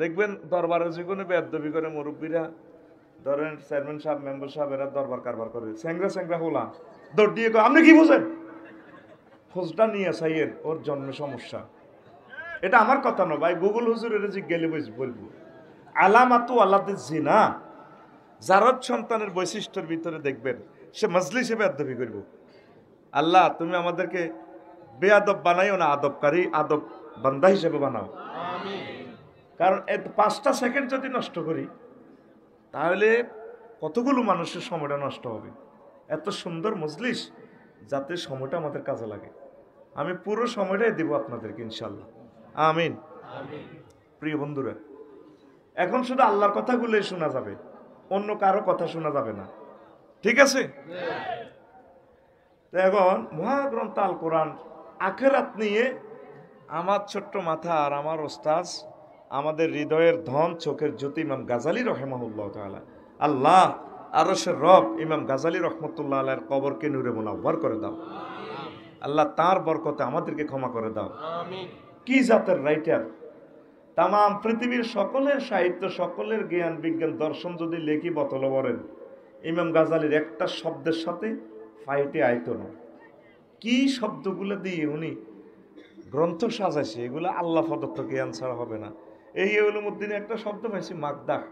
দেখবেন দরবারে যে কোনো বেয়াদবি করে মুরব্বীরা, ধরেন চেয়ারম্যান সাহেব, মেম্বার সাহেব, এরা দরবার কারবার করে, স্যাংরা হলাম দৌড় দিয়ে কয়, আপনি কি বুঝেন? খোঁজটা নিয়ে চাইয়েন, ওর জন্মে সমস্যা। এটা আমার কথা নয় ভাই, গুগল হুজুরের জিজ্ঞেলে বলবো। আলামাতু আলাদে জিনা, জারদ সন্তানের বৈশিষ্ট্যের ভিতরে দেখবেন সে মজলিসে বেয়াদবি করব। আল্লাহ তুমি আমাদেরকে বেয়াদব বানাইও না, আদবকারী আদব বান্দা হিসেবে বানাও। কারণ 5টা সেকেন্ড যদি নষ্ট করি তাহলে কতগুলো মানুষের সময়টা নষ্ট হবে। এত সুন্দর মজলিস, যাতে সময়টা আমাদের কাজে লাগে। আমি পুরো সময়টাই দেব আপনাদেরকে ইনশাল্লাহ। আমিন। প্রিয় বন্ধুরা, এখন শুধু আল্লাহর কথাগুলোই শোনা যাবে, অন্য কারো কথা শোনা যাবে না, ঠিক আছে? এখন মহাগ্রন্থ আল কোরআন আখিরাত নিয়ে আমার ছোট্ট মাথা আর আমার ওস্তাজ, আমাদের হৃদয়ের ধন, চোখের জ্যোতি ইমাম গাজালি রহমাহুল্লাহ তাআলা, আল্লাহ আরশের রব ইমাম গাজালি রহমতুল্লাহ আলাইহির কবরকে নূরে মুনাওয়ার করে দাও। আল্লাহ তার বরকতে আমাদেরকে ক্ষমা করে দাও। কি জাতের রাইটার! তাম পৃথিবীর সকলের সাহিত্য, সকলের জ্ঞান, বিজ্ঞান, দর্শন যদি লেখি বতলে বলেন, ইমাম গাজালির একটা শব্দের সাথে ফাইটে আইতো না। কি শব্দগুলো দিয়ে উনি গ্রন্থ সাজাইছে, এগুলো আল্লাহ প্রদত্ত জ্ঞান ছাড়া হবে না। এই উলুমুদ্দিনে একটা শব্দ পাইছি মাগদাহ,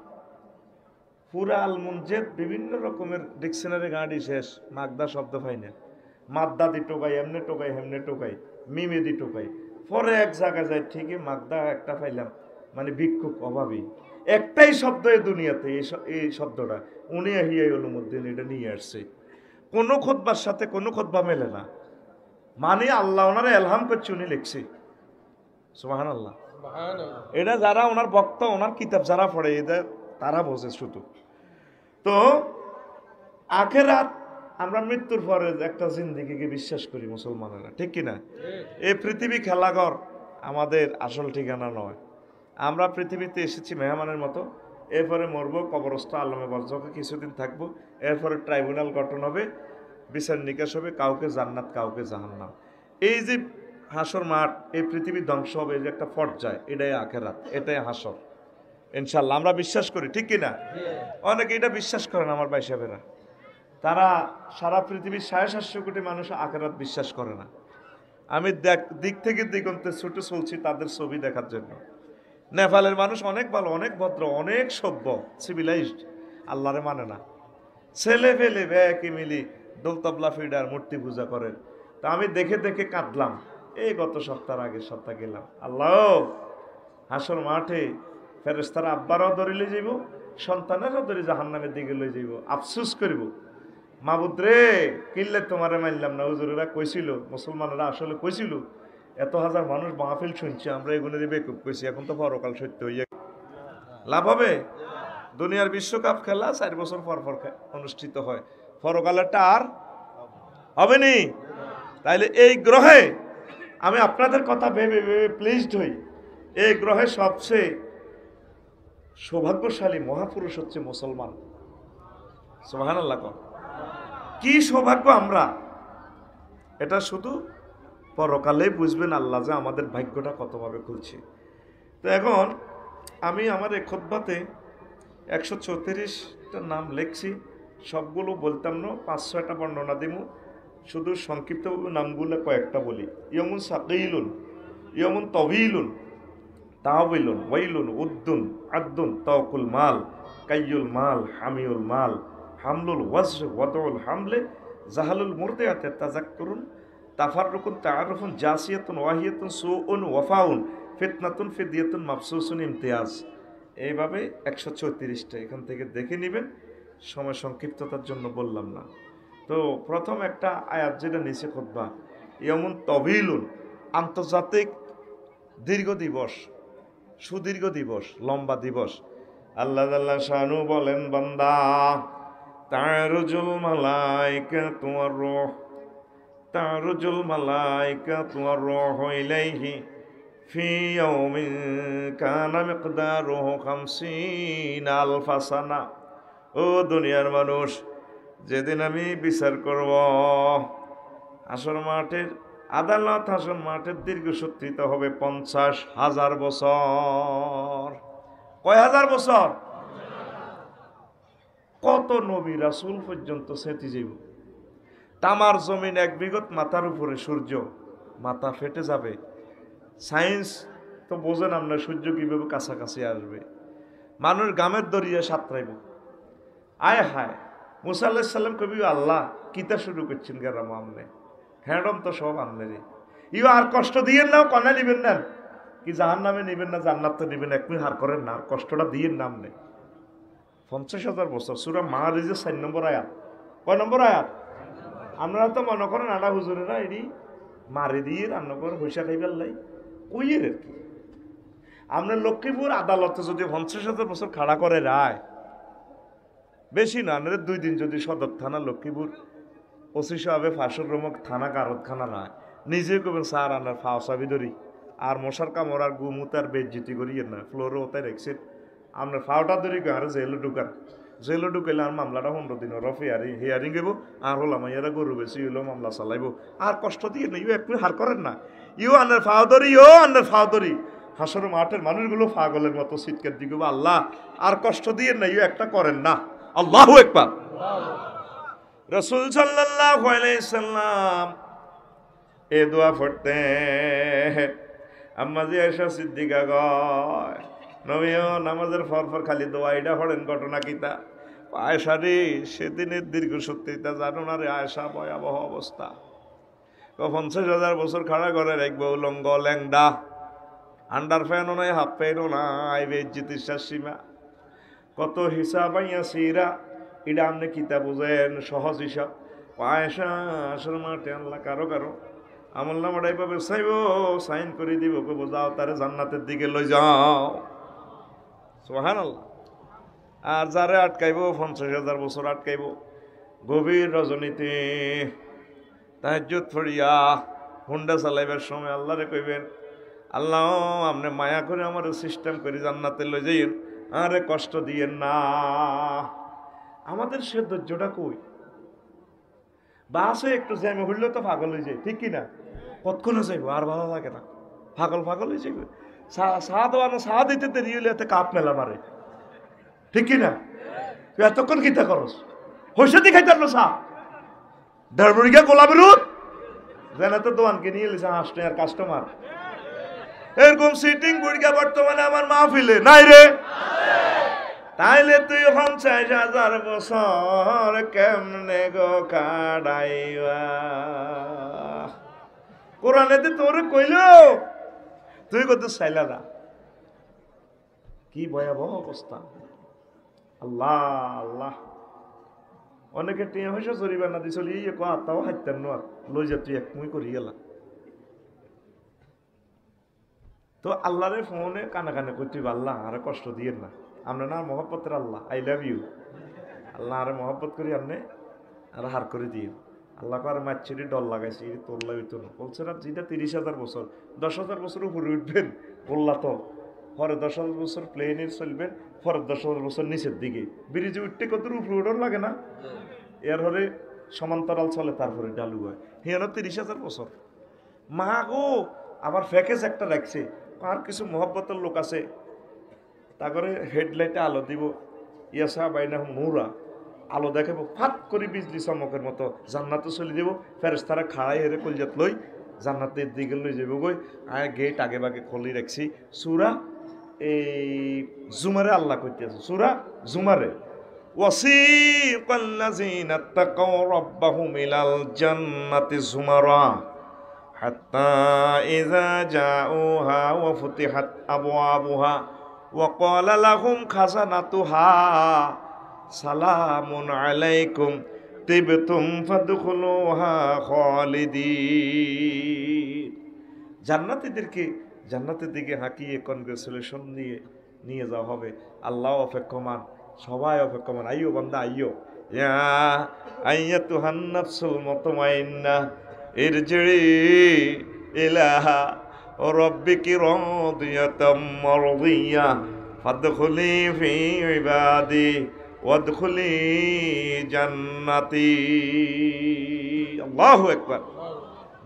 পুরা আল মুনজেদ বিভিন্ন রকমের ডিকশনারি গাড়ি শেষ, মাগদা শব্দ পাই না। মাদ্দা দি টোকাই, এমনি টোকাই, হেমনে টোকাই, মিমে দি টোকাই, পরে এক জায়গায় যায় ঠিকই মাগদা একটা পাইলাম, মানে ভিক্ষুক, অভাবী। একটাই শব্দ এই দুনিয়াতে, এই শব্দটা উনি আহিয়া উলুমুদ্দিন এটা নিয়ে আসছে। কোনো খুতবার সাথে কোনো খুতবা মেলে না, মানে আল্লাহ ওনারা এলহাম করছে, উনি লিখছে। সুবহানাল্লাহ। এটা যারা ওনার বক্তা, ওনার কিতাব যারা পড়ে, এদের তারা বোঝে শুধু। তো আখিরাত, আমরা মৃত্যুর পরে একটা জিন্দেগিকে বিশ্বাস করি মুসলমানেরা, ঠিক কিনা? এই পৃথিবী খেলাঘর আমাদের আসল ঠিকানা নয়। আমরা পৃথিবীতে এসেছি মেহমানের মতো, এরপরে মরবো, কবরস্থ আলমে বরজকে কিছুদিন থাকবো, এরপরে ট্রাইব্যুনাল গঠন হবে, বিচার নিকাশ হবে, কাউকে জান্নাত কাউকে জাহান্নাম। এই যে হাসর মাঠ, এই পৃথিবী ধ্বংস হবে, এই যে একটা পর্যায়, এটাই আখিরাত, এটাই হাসর। ইনশাল্লাহ আমরা বিশ্বাস করি, ঠিক কিনা? অনেকে এটা বিশ্বাস করেন আমার ভাই সাহেবেরা, তারা সারা পৃথিবীর 750 কোটি মানুষ আখিরাত বিশ্বাস করে না। আমি দিক থেকে দিগন্তে ছুটে চলছি তাদের ছবি দেখার জন্য। নেপালের মানুষ অনেক ভালো, অনেক ভদ্র, অনেক সভ্য, সিভিলাইজড, আল্লাহরে মানে না। ছেলে ফেলে ব্যাকে মিলি দোলতবলা ফিডার মূর্তি পূজা করেন। তা আমি দেখে দেখে কাঁদলাম। এই গত সপ্তাহের আগের সপ্তাহ গেলাম, আল্লাহ হাসর মাঠে ফেরেশতারা আব্বারাও ধরে লই যাইব, সন্তানেরও ধরে জাহান্নামের দিকে লই যাইব, আফসুস করিব, মাবুদ রে কিনলে তোমারে মানলাম না। হুজুরেরা কইছিল, মুসলমানেরা আসলে কইছিল, এত হাজার মানুষ মাহফিল শুনছে, আমরা এগুলো দিয়ে বেকুব কইছি, এখন তো পরকাল সত্য হইয়া লাভ হবে। দুনিয়ার বিশ্বকাপ খেলা 4 বছর পর পর অনুষ্ঠিত হয়, পরকালেরটা আর হবে নি। তাইলে এই গ্রহে আমি আপনাদের কথা ভেবে ভেবে প্লিজড হই। এই গ্রহে সবচেয়ে সৌভাগ্যশালী মহাপুরুষ হচ্ছে মুসলমান। সুবহানাল্লাহ। কি সৌভাগ্য আমরা! এটা শুধু পরকালে বুঝবেন আল্লাহ যে আমাদের ভাগ্যটা কতভাবে খুলছে। তো এখন আমি আমার এই খুতবাতে 134টা নাম লিখছি, সবগুলো বলতাম না, 5-6টা বর্ণনা দিব, শুধু সংক্ষিপ্ত নামগুলো কয়েকটা বলি। ইয়মুন সাকিলুন, ইয়মুন তবিলুন, তাওবিলুন, ওয়াইলুন, উদ্দুন, আদ্দুন, তাওকুল মাল, কাইয়ুল মাল, হামিউল মাল, হামলুল ওয়াজহ, ওয়াদউল হামলে, জাহালুল মুরদিয়াতে, তাজাক্কুরুন, তাফাররুকুন, তাআরুফুন, জাসিয়াতুন, ওয়াহিয়াতুন, সুউন, ওয়াফাউন, ফিতনাতুন, ফিদিয়াতুন, মাবসুসুন, ইমতিয়াজ। এইভাবে 134টা এখান থেকে দেখে নেবেন, সময় সংক্ষিপ্ততার জন্য বললাম না। তো প্রথম একটা আয়াত যেটা নিচে খুতবা, ইয়মুন তবিলুন, আন্তর্জাতিক দীর্ঘ দিবস, সুদীর্ঘ দিবস, লম্বা দিবস। আল্লাহ আল্লাহ শানু বলেন, বান্দা তারজুল মালাইকাতু ওয়ার রূহ, তারজুল মালাইকাতু ওয়ার রূহু ইলাইহি ফি ইয়াউমিন কানা মিকদারুহু 50 আলফা সানা। ও দুনিয়ার মানুষ, যেদিন আমি বিচার করব, হাসর মাঠের আদালত, হাসর মাঠের দীর্ঘসূত্রিত হবে 50,000 বছর। কয় হাজার বছর? কত নবী রাসূল পর্যন্ত সেটি যাইব। তামার জমিন এক বিগত মাথার উপরে সূর্য, মাথা ফেটে যাবে। সায়েন্স তো বোঝেন আমরা, সূর্য কিভাবে কাছাকাছি আসবে। মানুষ গামের দরিয়া সাঁতরাইব। আয় হায়, মুসা আলাইহিস সালাম কবি আল্লাহ কিতা শুরু করছেন গেরাম আমনে, হ্যাডম তো সব আমনে রে, ইউ আর কষ্ট দিয়েন না, কনে নিবেন না, কি জাহান নামে নিবেন না জান্নাত তো নিবেন, এক মিনিট হার করেন না, আর কষ্টটা দিয়েন না আমনে। 50,000 বছর সূরা মাআরিজের 4 নম্বর আয়াত। কয় নম্বর আয়াত? আপনারা তো মনে করেন আডা হুজুরেরা এটি মারি দিয়ে রান্না করে পয়সা খাইবার লাই কইয়ের আর কি। আপনার লক্ষ্মীপুর আদালতে যদি 50,000 বছর খাড়া করে রায়, বেশি না 2 দিন যদি সদর থানা লক্ষ্মীপুর ওসি সাহেবে ফাঁসুর রমক থানা কারতখানা রায়, নিজে কবেন স্যার আনার ফাও চাবি ধরি আর মশার কামড় আর গুমুতার বেজ্জিতি করিয়ে না, ফ্লোরে ওতাই রেখছেন আপনার ফাওটা ধরি আর জেলে ঢুকান, জেলে ঢুকাইলে আর মামলাটা 15 দিন রফ হিয়ারিং গেব, আর হলাম ইয়ারা গরু বেশি হইলেও মামলা চালাইব, আর কষ্ট দিয়ে না, ইউ একটু হার করেন না, ইউ আন্নার ফাও ধরি, ও আন্নার ফাও ধরি, হাসর মাঠের মানুষগুলো পাগলের মতো চিৎকার দিকে আল্লাহ আর কষ্ট দিয়ে না, ইউ একটা করেন না। আল্লাহু আকবার। রাসূল সাল্লাল্লাহু আলাইহি সাল্লাম এ দোয়া পড়তেন। আম্মা জি আয়েশা সিদ্দিকা কয় নবীও নামাজের পর খালি দোয়া এটা পড়েন, ঘটনা কিতা? আয়েশা রে সেদিনের দীর্ঘ সত্যিটা জানো না রে আয়েশা, ভয়াবহ অবস্থা। 50,000 বছর খাড়া করে রাখবো, উলঙ্গ ল্যাংডা, আন্ডার প্যান্টও নাই, হাফ প্যান্টও নাই, বেজ্জিতির সীমা, কত হিসাব আইয়াছিরা, এটা আপনি কিতা বুঝেন সহজ হিসাব। আয়েশা আসলে মাঠে আল্লাহ কারো কারো আমল নামাটা এইভাবে চাইব, সাইন করে দিব, কব যাও তারে জান্নাতের দিকে লই যাও। সুবহানাল্লাহ। আর যারে আটকাইব 50,000 বছর আটকাইব, গভীর রজনীতে তাহাজ্জুদ পড়িয়া হুন্ডা চালাইবার সময় আল্লাহরে কইবেন, আল্লাহ আপনি মায়া করে আমার সিস্টেম করে জান্নাতে লই যাইয়েন, আরে কষ্ট দিয়েন না। আমাদের সে ধৈর্যটা কই? বাসে একটু জ্যামে হইলে তো পাগল হয়ে যায়, ঠিক কিনা? কতক্ষণে যাইব, আর ভালো লাগে না, পাগল হয়ে যাইব। চা দেওয়ানো, চা দিতে দেরি হইলে এতে কাপ মেলা মারে, ঠিক কিনা? তুই এতক্ষণ কিতা করস, হইসে দি খাইতার না চা, 1.5 বড়িকা গোলা বেরুত যেন তো দোয়ানকে নিয়ে এলিছে হাসতে আর কাস্টমার। এরকম সিটিং বড়িকা বর্তমানে আমার মাহফিলে নাই রে। তাইলে তুই 50,000 বছর কেমনে গো কাটাইবা? কোরআনেতে তোর কইল, তুই কত চাইলা না, কি ভয়াবহ অবস্থা। আল্লাহ আল্লাহ। অনেকে টিয়া হয়েছে জরিমানা দিছিল, ইয়ে তাও হাইতেন নোয়ার লই যা তুই একমুই করি গেলা। তো আল্লাহরে ফোনে কানে কানে করতে আল্লাহ আরে কষ্ট দিয়েন না, আমরা না মহব্বতের আল্লাহ, আই লাভ ইউ, আল্লাহ আরে মহব্বত করি আপনি আর হার করে দিয়ে আল্লাহ আর মাছিরি ডর লাগাইছি, তোল্লা হইতো না। বলছে না যেটা 30,000 বছর, 10,000 বছর উপরে উঠবেন বললা তো, পরে 10,000 বছর প্লেনে চলবেন, পরে 10,000 বছর নিচের দিকে ব্রিজে উঠতে কত উপরে উঠন লাগে না, এর হরে সমান্তরাল চলে, তারপরে ডালু হয়, হেন 30,000 বছর। মা গো আবার প্যাকেজ একটা রাখছে, আর কিছু মহব্বতের লোক আছে, তারপরে হেডলাইটে আলো দিব, ইয়াসা বাইনা নূরা, আলো দেখাবো ফাট করে বিজলি চমকের মতো, জান্নাতে চলে যাব, ফেরেশতারা খাড়াই হেরে কলজাত লই জান্নাতের দিকে লই যাব গই। আয় গেট আগে বাগে খুলি রাখছি। সূরা এই জুমারে আল্লাহ কইতে আছে, সূরা জুমারে, ওয়াসিকাল্লাযিনা তাকাউ রাব্বাহুম ইলাল জান্নাতি জুমারা হাত্তা ইযা জাউহা ওয়া ফুতিহাত আবওয়াবুহা ওয়া ক্বালা লাহুম খাযানাতুহা সালামুন আলাইকুম তিবতুম ফাদখুলুহা খালিদিন। জান্নাতীদেরকে জান্নাতের দিকে হাঁকিয়ে কনগ্রেচুলেশন দিয়ে নিয়ে যাওয়া হবে। আল্লাহ অপেক্ষমান, সবাই অপেক্ষমান। আইয়ো বান্দা আইয়ো, ইয়া আইয়াতুহান নাফসুল মুতমাইন্নাহ ইরজিই ইলা রাব্বিকি রাদিয়াতাম মারদিয়া ফাদখুলি ফি ইবাদি ওয়াদখুলি জান্নাতি। আল্লাহু আকবার।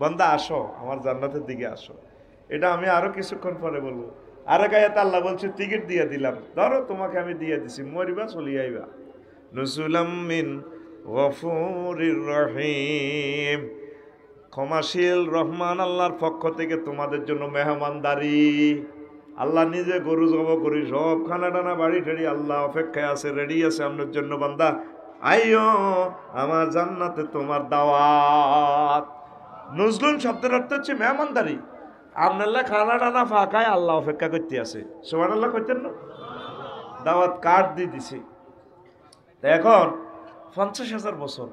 বান্দা আসো, আমার জান্নাতের দিকে আসো। এটা আমি আরো কিছুক্ষণ পরে বলবো। আরেক আয়াতে আল্লাহ বলছে টিকিট দিয়ে দিলাম, ধরো তোমাকে আমি দিয়ে দিছি, মরিবা চলি আইবা। নুজুলাম মিন গফুরির রহিম, ক্ষমাশীল রহমান আল্লাহর পক্ষ থেকে তোমাদের জন্য মেহমানদারি। আল্লাহ নিজে গরু জব করি সব খানা টানা বাড়ি ঠাড়ি আল্লাহ অপেক্ষায় আছে, রেডি আছে আপনার জন্য, বান্দা আইও আমার জান্নাতে তোমার দাওয়াত। নজরুল শব্দের অর্থ হচ্ছে মেহমানদারি। আপনার খানা টানা ফাঁকায় আল্লাহ অপেক্ষা করতে আছে, সুবহানাল্লাহ কইতেন না? দাওয়াত কার্ড দিয়ে দিছি। এখন 50,000 বছর,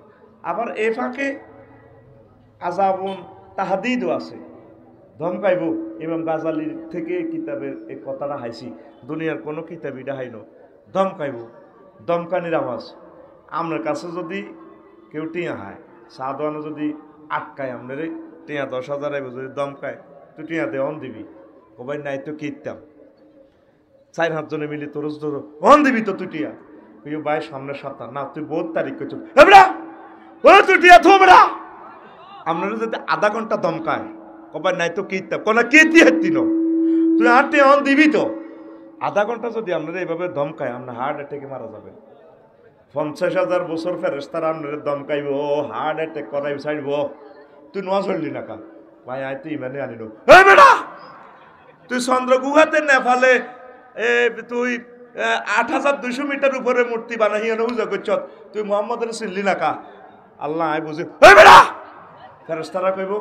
আবার এ ফাঁকে আযাবুন তাহদীদও আছে, ধমকাইব। ইমাম গাজালির থেকে কিতাবের এই কথাটা হাইছি, দুনিয়ার কোনো কিতাবই ডাহাইন, ধমকাইব, দমকানির আওয়াজ। আপনার কাছে যদি কেউ টিয়া হায়, সাদওয়ানো যদি আটকায়, আপনার টিয়া 10,000 আইব, যদি দমকায় তুই টিয়া দে অন দিবি, ও ভাই নাই তো কিতাম 4-5 জনে মিলি তোরস ধরো অন দিবি তো তুই টিয়া, তুই ভাই সামনের সপ্তাহ না, তুই 2 তারিখ করছ তুই টিয়া থোবরা। আপনারা যদি আধা ঘন্টা দমকায়, কবার নাই তো কিতাম কোনা কেতি হাতি ন, তুই 8 অন দিবি তো। আধা ঘন্টা যদি আপনারা এইভাবে দমকায়, আপনার হার্ট অ্যাটাকে মারা যাবে। 50,000 বছর ফেরেশতারা আপনারা দমকাইব, হার্ট অ্যাটাক করাই ছাড়ব। তুই নোয়া চললি না কা ভাই, আয় তুই ইমানে আনিল। এই বেটা তুই চন্দ্রগুহাতে নেপালে তুই 8,200 মিটার উপরে মূর্তি বানাই পূজা করছ, তুই মোহাম্মদের চিনলি না কা? আল্লাহ আয় বুঝি। এই বেটা ফেরেশতারা কইব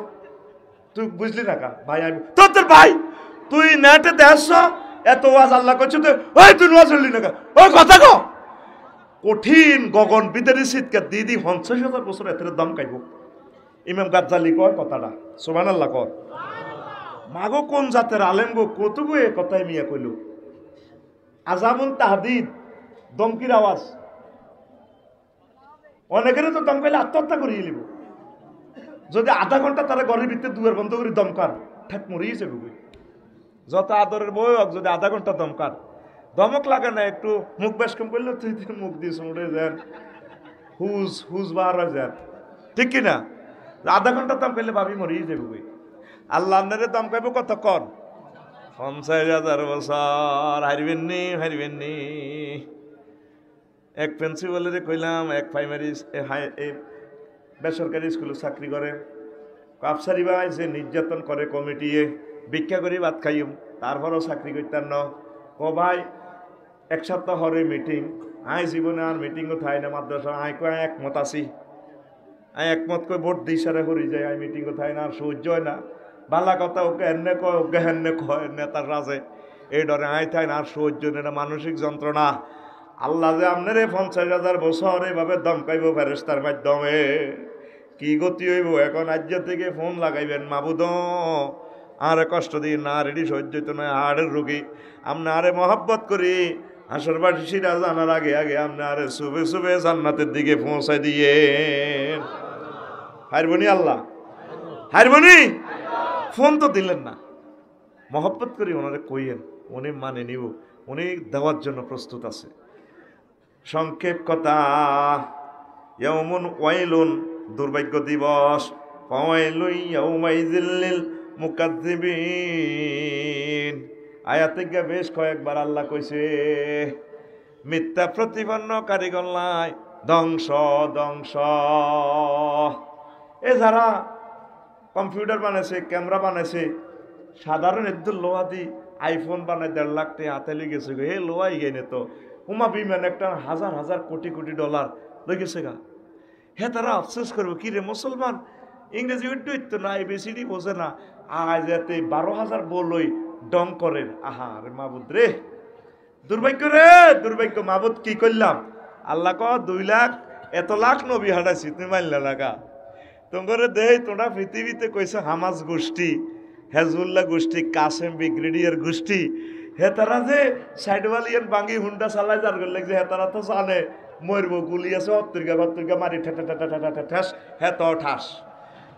তুই বুঝলি না কা? ভাই আমি তোর ভাই, তুই নেটে দেখছ এত ওয়াজ আল্লাহ করছ, তুই নোয়া চললি না কা? ওই কথা কো কঠিন গগন বিদারি শীতকে দিদি 50,000 বছর এত দম কাইব। ইমাম গাজ্জালি কয় কথাটা, সুবহানাল্লাহ কয়। মাগো কোন জাতের আলেম গো, কতগো এ কথাই মিয়া কইল। আযাবুন তাহদীদ, দমকির আওয়াজ। অনেকের তো দমকাইলে আত্মহত্যা করিয়ে নিব। যদি আধা ঘন্টা তারা ঘরের ভিতরে দুয়ার বন্ধ করে দমকান, ঠেক মরিয়ে যাবে। যত আদরের বই হোক, যদি আধা ঘন্টা দমকান, দমক লাগে না, একটু মুখ বেশ কম করলে তুই মুখ দিয়ে উড়ে যান, হুজ বার হয়ে যান, ঠিক কিনা? আধা ঘন্টা দম করলে ভাবি মরিয়ে যাবে বই। আল্লাহ আপনারে দম কাইব কতক্ষণ? 50,000 বছর। হারবেননি। এক প্রিন্সিপালের কইলাম, এক প্রাইমারি বেসরকারি স্কুলে চাকরি করে, কাপসারি ভাই যে নির্যাতন করে কমিটিয়ে, ভিক্ষা করি ভাত খাইম, তারপরও চাকরি করতাম ন। ভাই 1 সপ্তাহ হরে মিটিং, আয় জীবনে আর মিটিংও থাই না মাদ্রাসা, আয় কয় একমত আছি, আয় একমত কই ভোট দিই সারে হরি যায়, আয় মিটিংও থাই না, আর সহ্য হয় না। বালা কথা ওকে এনে কয়, ওকে হেনে কয়, নেতার রাজে এই ডরে আয় থাই না, আর সহ্য না, মানসিক যন্ত্রণা। আল্লাহ যে আপনার 50,000 বছর এভাবে দমকাইব ফেরেশতার মাধ্যমে, কি গতি হইব? এখন আজ থেকে ফোন লাগাইবেন, মাবুদ আর কষ্ট দিই না, রেডি সহ্য হইতো না, হাড়ের রোগী, আপনি আরে মহব্বত করি, আসর বাসীরা জানার আগে আগে আপনি আরে শুভে শুভে জান্নাতের দিকে পৌঁছাই দিয়ে। হারবনি আল্লাহ, হারবনি। ফোন তো দিলেন না, মহব্বত করি ওনারে কইয়েন, উনি মানে নিব, উনি দেওয়ার জন্য প্রস্তুত আছে। সংক্ষেপ কথা, ইয়াউমুন ওয়াইলুন, দুর্ভাগ্য দিবস, ফাওয়াইলুন ইয়াউমাইযিল লিল মুকাজ্জিবিন। আয়াতে গিয়ে বেশ কয়েকবার আল্লাহ কইছে মিথ্যা প্রতিপন্নকারী গল্লায় ধ্বংস ধ্বংস। এ যারা কম্পিউটার বানাইছে, ক্যামেরা বানাইছে, সাধারণ একদম লোহা দি আইফোন বানায় 1.5 লাখ টাকা হাতে লেগেছে, হে লোহাই গেনে তো উমা বিমান একটা হাজার হাজার কোটি কোটি ডলার লেগেছে গা। হ্যাঁ তারা আফসোস করবো, কি রে মুসলমান ইংরেজি উঠতো না, এবিসিডি বোঝে না, আজ এতে 12,000 বলই ডং করেন। আহা রে মাবুদ রে, দুর্ভাগ্য রে দুর্ভাগ্য। মাবুদ কি করলাম? আল্লাহ ক 2 লাখ এত লাখ নবী হাঁটাইছি, তুমি মানলে লাগা তোমার দেহ। তোমরা পৃথিবীতে কইছে হামাজ গোষ্ঠী, হেজবুল্লাহ গোষ্ঠী, কাসেম ব্রিগেডিয়ার গোষ্ঠী, হে তারা যে সাইডওয়ালিয়ান বাঙ্গি হুন্ডা চালাই যার করলে যে হে তারা তো জানে মরবো, গুলি আছে 70 মারি ঠেস হে তো ঠাস।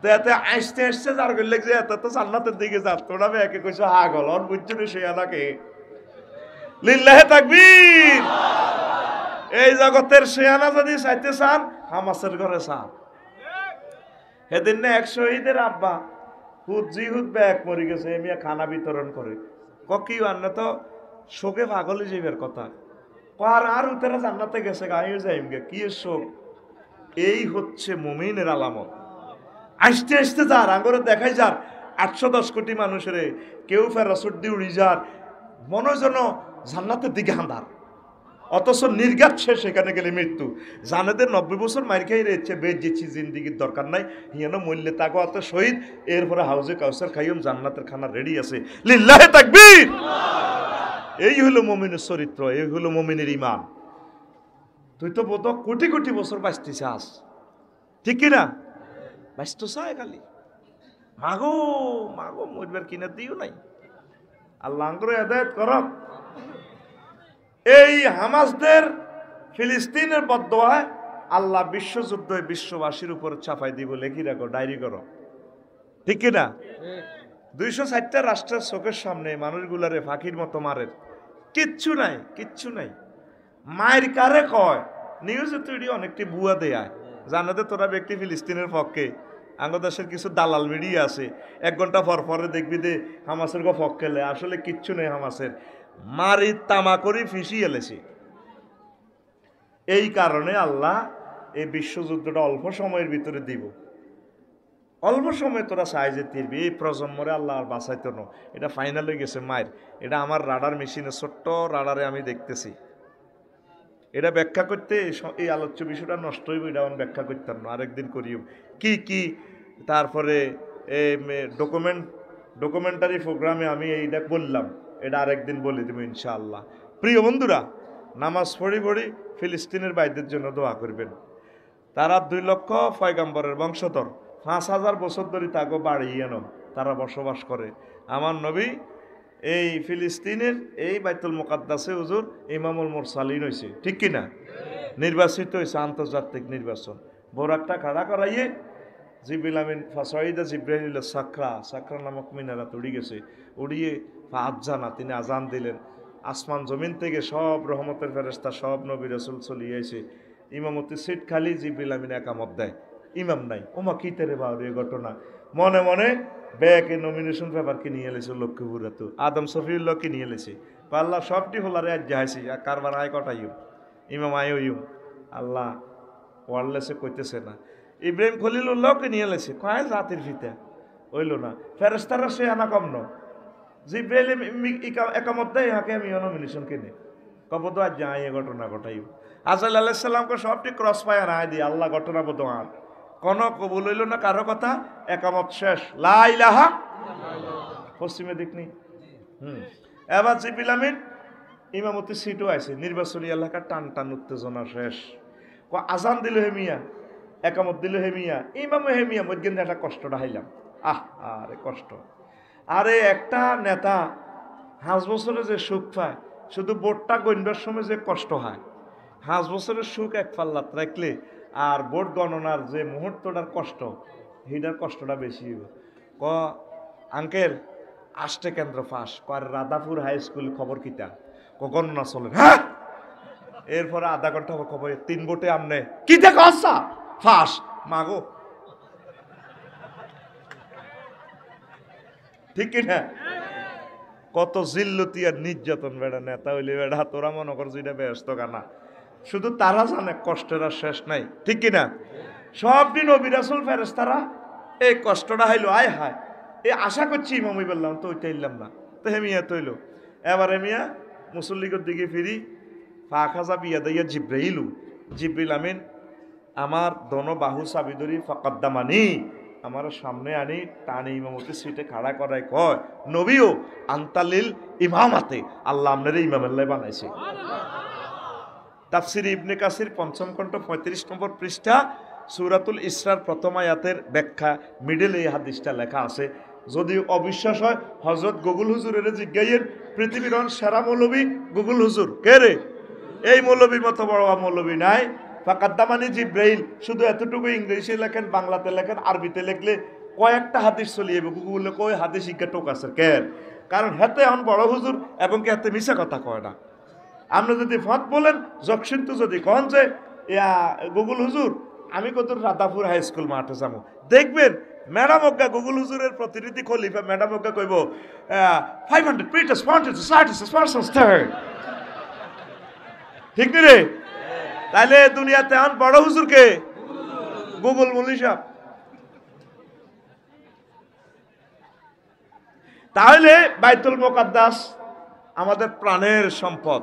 তো এতে আসতে আসছে যার করলে যে এত তো জান্নাতের দিকে যা, তোরা একে কইছো হাগল অন বুঝছো রে, সে এলাকে লিল্লাহে তাকবীর। এই জগতের শেয়ানা যদি চাইতে চান, হামাসের ঘরে চান। সেদিন না 1 শহীদের আব্বা হুদ ব্যাগ মরে গেছে, এমিয়া খানা বিতরণ করে, কি আন্না তো শোকে পাগলে যাইবার কথা আর উতারা জান্নাতে গেছে গায়ে যাইম গে কি শোক। এই হচ্ছে মুমিনের আলামত। আসতে আসতে যার আঙ্গরে দেখাই যার 810 কোটি মানুষের কেউ ফেরাসুট দিয়ে উড়ি যার মনে যেন জান্নাতের দিকে হাঁদার, অথচ নির্ঘাত শেষ সেখানে গেলে মৃত্যু। জানেদের 90 বছর মার খাই রয়েছে বেদ যেছি জিন্দিগির দরকার নাই হিয়ানো মূল্যে তাগো অত শহীদ। এরপরে হাউজে কাউসার খাইম জান্নাতের খানা রেডি আছে। লিল্লাহে তাকবীর। এই হলো মুমিনের চরিত্র, এই হলো মুমিনের ঈমান। তুই তো বোধ কোটি কোটি বছর বাঁচতে চাস, ঠিক কিনা? বাঁচতে চায় খালি মাগো মাগো মরবার কিনা দিও নাই। আল্লাহ করে হেদায়েত করক। এই হামাসদের ফিলিস্তিনের বদদোয়ায় আল্লাহ বিশ্বযুদ্ধ বিশ্ববাসীর উপর চাপাই দিব। লেখি রাখো, ডায়েরি করো, ঠিক কিনা? 260টা রাষ্ট্রের চোখের সামনে মানুষগুলারে ফাঁকির মতো মারের কিচ্ছু নাই, কিচ্ছু নাই। মায়ের কারে কয় নিউজে তৈরি অনেকটি বুয়া দেয় জানাতে তোরা ব্যক্তি ফিলিস্তিনের পক্ষে। বাংলাদেশের কিছু দালাল মিডিয়া আছে 1 ঘন্টা পর পরে দেখবি দে হামাসের পক্ষে আসলে কিচ্ছু নেই। হামাসের মারি তামা করে ফিসি এলেছে। এই কারণে আল্লাহ এই বিশ্বযুদ্ধটা অল্প সময়ের ভিতরে দিব। অল্প সময় তোরা সাইজে তিরবি। এই প্রজন্মরে আল্লাহ আর বাঁচাইতো না। এটা ফাইনাল হয়ে গেছে মায়ের। এটা আমার রাডার মেশিনে ছোট্ট রাডারে আমি দেখতেছি। এটা ব্যাখ্যা করতে এই আলোচ্য বিষয়টা নষ্ট হইব, এটা আমি ব্যাখ্যা করতাম না, আরেকদিন করিও কি কি। তারপরে ডকুমেন্টারি প্রোগ্রামে আমি এইটা বললাম, এটা আরেকদিন বলে দেবো ইনশাআল্লাহ। প্রিয় বন্ধুরা, নামাজ পড়ি পড়ি ফিলিস্তিনের ভাইদের জন্য দোয়া করবেন। তারা 2 লক্ষ পয়গাম্বরের বংশধর, 5000 বছর ধরে তাকে বাড়িয়ে তারা বসবাস করে। আমার নবী এই ফিলিস্তিনের এই বাইতুল মুকাদ্দাসে হুজুর ইমামুল মুরসালিন হয়েছে, ঠিক কিনা? নির্বাচিত হয়েছে আন্তর্জাতিক নির্বাচন। বোরাকটা খাড়া করাইয়ে জিবরিল আমিন ফাসাইদা জিব্রাইল সাকরা সাকরা নামক মিনারাত উড়ি গেছে। উড়িয়ে আজানা তিনি আজান দিলেন। আসমান জমিন থেকে সব রহমতের ফেরেশতা সব নবী রাসূল চলিয়ে এসে ইমামতি সিট খালি, জিবরিল আমিন একামত দেয়, ইমাম নাই। ওমা কি তেরে বাউরে ঘটনা। মনে মনে ব্যাকে নমিনেশন পেপারকে নিয়ে এলেছে লক্ষ্মীপুরা, তো আদম শফিউল্লাহকে নিয়ে এলেছে। আল্লাহ সবটি হলারে আজ যাইছি আর কারবার আয় কটাইম ইমাম আয় ইম আল্লাহ ওয়ারলেসে কইতেছে না। ইব্রাহিম খলিলুল্লাহকে নিয়ে এলেছে, কয় জাতির ফিতা হইল না। ফেরেশতারা সে আনা কম ন জিব্রাইল একামত দেয় ইহাকে আমি নমিনেশন কিনে কব তো আজ যাই ঘটনা ঘটাইম। আজাইল আলাইহিস সালামকে সবটি ক্রস ফায়ার আয় দিয়ে আল্লাহ ঘটনা বদ আর কোন কবুল হইল না কারো কথা। একামত শেষ, লা ইলাহা পশ্চিমে দিক নেই। এবার জিবরিল আমিন ইমামতি সিটও আছে, নির্বাচনী এলাকার টান টান উত্তেজনা শেষ। আজান দিল হে মিয়া, একামত দিল হে মিয়া, ইমামে হে মিয়া, মধ্যে একটা কষ্টটা হাইলাম। আরে কষ্ট। আরে একটা নেতা 5 বছরে যে সুখ পায়, শুধু ভোটটা গণবার সময় যে কষ্ট হয়। 5 বছরের সুখ এক পাল্লাত রাখলে আর ভোট গণনার যে মুহূর্তটার কষ্ট, সেইটার কষ্টটা বেশি। আঙ্কেল আষ্টে কেন্দ্র ফাঁস কর রাধাপুর হাই স্কুল খবর কিতা গণনা চলে। হ্যাঁ, এরপরে আধা ঘন্টা খবর 3 ভোটে আমনে কি দেখো আচ্ছা ফাঁস মাগো, ঠিক কিনা? কত জিল্লতি আর নির্যাতন বেড়া নেতা হইলে বেড়া তোরা মনে কর যেটা ব্যস্ত গানা, শুধু তারা জানে কষ্টের আর শেষ নাই, ঠিক কিনা? সব দিন নবী রাসূল ফেরেশতারা এই কষ্টটা হাইলো, আয় হায় এ আশা করছি ইমামই বললাম তো ওইটা ইল্লাম না, তো হেমিয়া তৈল। এবারে মিয়া মুসল্লিগর দিকে ফিরি, ফাখাজা বিয়া দাইয়া জিব্রাইল আমিন আমার দোনো বাহু চাবি ধরি ফাকাদ্দামানি আমার সামনে আনি টানে ইমামতি সিটে খাড়া করায় কয় নবীও আন্তালিল ইমামাতে, আল্লাহ আপনার ইমামেল্লাই বানাইছে। তাফসির ইবনে কাসির 5ম খণ্ড 35 নম্বর পৃষ্ঠা সূরাতুল ইসরার প্রথম আয়াতের ব্যাখ্যা মিডলে এই হাদিসটা লেখা আছে। যদি অবিশ্বাস হয় হযরত গুগল হুজুরের জিজ্ঞাইয়ের, পৃথিবীর সেরা মৌলবী গুগল হুজুর কে রে? এই মৌলবীর মতো বড় মৌলবী নাই। ফাকাদ্দামানি জিব্রাইল, শুধু এতটুকু ইংরেজিতে লেখেন, বাংলাতে লেখেন, আরবিতে লিখলে কয়েকটা হাদিস চলিয়ে গুগলে কয় হাদিস শিক্ষা টোক আছে কেন? কারণ হাতে এখন বড় হুজুর এবং কি হাতে মিশা কথা কয় না। আপনি যদি ফত বলেন যক্ষিন্তু যদি কন যে গুগল হুজুর আমি কত রাধাপুর হাই স্কুল মাঠে যাবো, দেখবেন ম্যাডাম অজ্ঞা গুগল হুজুরের প্রতিনিধি খলিফা ম্যাডাম অজ্ঞা কইব 500 পিটার্স পয়েন্টেস সাইটিস পারসনস থার্ড ঠিক নি রে তাইলে দুনিয়াতে এখন বড় হুজুর কে গুগল মৌলভী সাহেব তাহলে বাইতুল মুকাদ্দাস আমাদের প্রাণের সম্পদ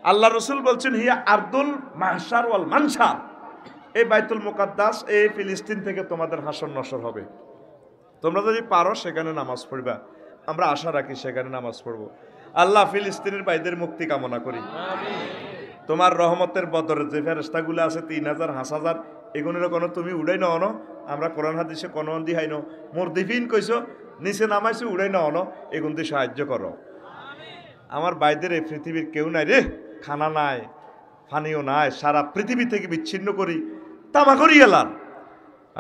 আল্লাহ রসুল বলছেন হিয়া আরদুল মাহশার ওয়াল মানশার এই বাইতুল মুকাদ্দাস এই ফিলিস্তিন থেকে তোমাদের হাসর নসর হবে তোমরা যদি পারো সেখানে নামাজ পড়বা আমরা আশা রাখি সেখানে নামাজ পড়বো আল্লাহ ফিলিস্তিনের ভাইদের মুক্তি কামনা করি তোমার রহমতের বদরে যে ফেরেশতাগুলো আছে 3000 5000 এগুলোর কোনো তুমি উড়াই নাও আমরা কোরআন হাদিসে কোনো দিহাই নো মুরদিফিন কইছো নিচে নামাইছো উড়াই নাও এগুন দিয়ে সাহায্য করো আমার ভাইদের এই পৃথিবীর কেউ নাই রে খানা নাই পানিও নাই সারা পৃথিবী থেকে বিচ্ছিন্ন করি তামা করি গেলাম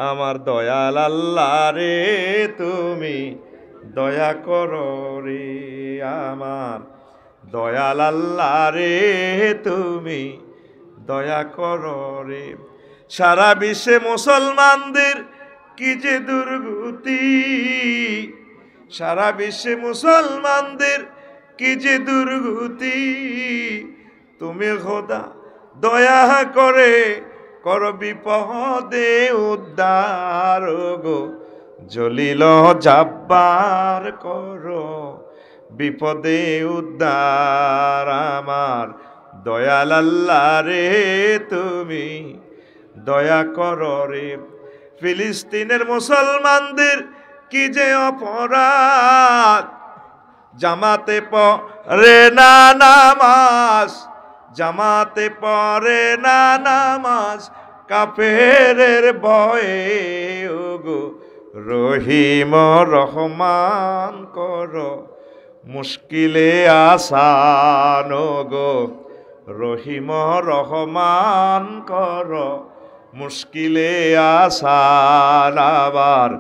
আমার দয়াল আল্লাহ রে তুমি দয়া করো রে আমার দয়াল আল্লাহ রে তুমি দয়া করো রে সারা বিশ্বে মুসলমানদের কি যে দুর্গতি সারা বিশ্বে মুসলমানদের কি যে দুর্গতি তুমি খোদা দয়া করে কর বিপদে উদ্ধার গো জলিল জাব্বার করো বিপদে উদ্ধার আমার দয়াল আল্লাহ রে তুমি দয়া করো রে ফিলিস্তিনের মুসলমানদের কি যে অপরাধ জামাতে পড়ে না নামাজ জামাতে পড়ে না নামাজ কাফেরের ভয়ে ওগো রহিম রহমান করো মুশকিলে আসান গো রহিম রহমান করো মুশকিলে আসান আবার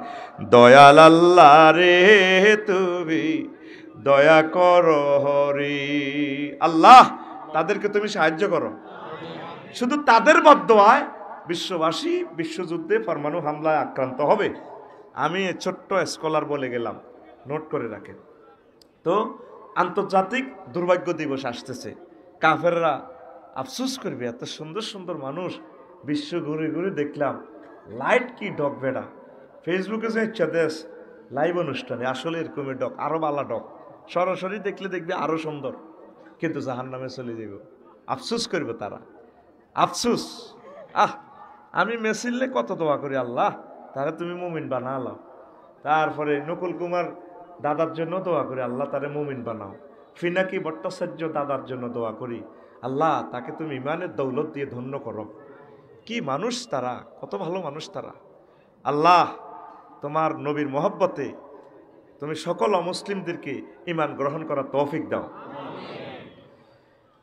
দয়াল আল্লাহ রে তুমি দয়া করো হরি আল্লাহ তাদেরকে তুমি সাহায্য করো শুধু তাদের বদদোয়ায় বিশ্ববাসী বিশ্বযুদ্ধে পরমাণু হামলায় আক্রান্ত হবে আমি ছোট্ট স্কলার বলে গেলাম নোট করে রাখেন তো আন্তর্জাতিক দুর্ভাগ্য দিবস আসতেছে কাফেররা আফসোস করবে এত সুন্দর সুন্দর মানুষ বিশ্ব ঘুরে ঘুরে দেখলাম লাইট কি ডক বেড়া ফেসবুকে যে ইচ্ছা দেশ লাইভ অনুষ্ঠানে আসলে এরকমের ডক আরো বালা ডক সরাসরি দেখলে দেখবে আরো সুন্দর কিন্তু জাহান্নামে চলে যাব আফসোস করবে তারা আফসোস আমি মেসিললে কত দোয়া করি আল্লাহ তারা তুমি মুমিন বানালাও তারপরে নকুল কুমার দাদার জন্য দোয়া করি আল্লাহ তারে মুমিন বানাও ফিনাকি ভট্টাচার্য দাদার জন্য দোয়া করি আল্লাহ তাকে তুমি ইমানের দৌলত দিয়ে ধন্য করো কি মানুষ তারা কত ভালো মানুষ তারা আল্লাহ তোমার নবীর মহব্বতে তুমি সকল অমুসলিমদেরকে ইমান গ্রহণ করার তৌফিক দাও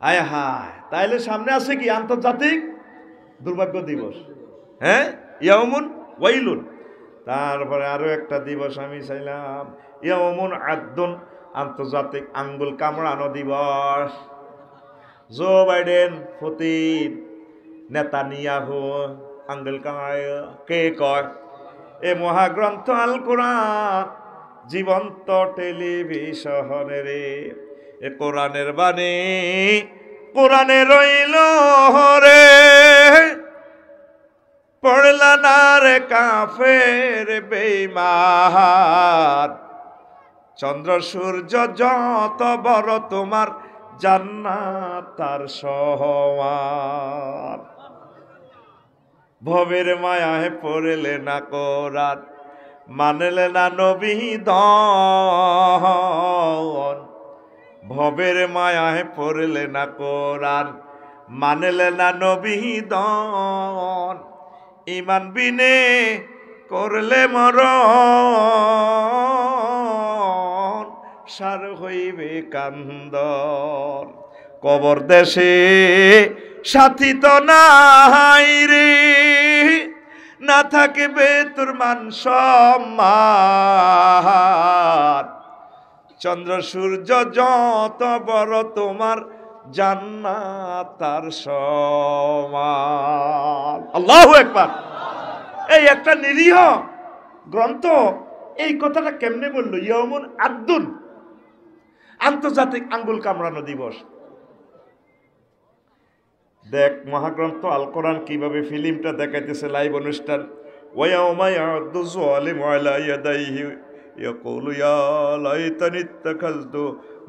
আয় হায় তাইলে সামনে আছে কি আন্তর্জাতিক দুর্ভাগ্য দিবস হ্যাঁ ইয়াউমুন ওয়াইলুন তারপরে আরো একটা দিবস আমি চাইলাম ইয়াউমুন আদ্দুন আন্তর্জাতিক আঙ্গুল কামড়ানো দিবস জো বাইডেন পুতিন নেতানিয়াহু আঙ্গুল কামড়ায় কে কয় এ মহাগ্রন্থ আল কোরআন জীবন্ত টেলিভিশনে রে এ কোরআনের বাণী কোরআনে রইল রে পড়লা না রে কাফের বেঈমান চন্দ্র সূর্য যত বড় তোমার জান্নাত তার সমান ভবের মায়ায় পড়লে না কোরআন মানলে না নবী দন ভবের মায়ায় পড়লে না কোরআন মানলে না নবী দন ইমান বিনে করলে মরণ সার হইবে কান্দন কবর দেশে সাথী তো নাই রে না থাকবে তোর মান সম্মান চন্দ্র সূর্য যত বড় তোমার জান্নাত তার সমান আল্লাহু আকবার এই একটা নিরীহ গ্রন্থ এই কথাটা কেমনে বললো? ইয়াউমুন আদ্দুন, আন্তর্জাতিক আঙ্গুল কামড়ানো দিবস। দেখ মহাগ্রন্থ আল কোরআন কিভাবে ফিল্মটা দেখাইতেছে, লাইভ অনুষ্ঠান। ওয়ায়াউমা ইয়াউদ্দু যালিমু আলা ইয়াদাইহি ইয়াকুলু ইয়া লাইতানি ইত্তাখাযতু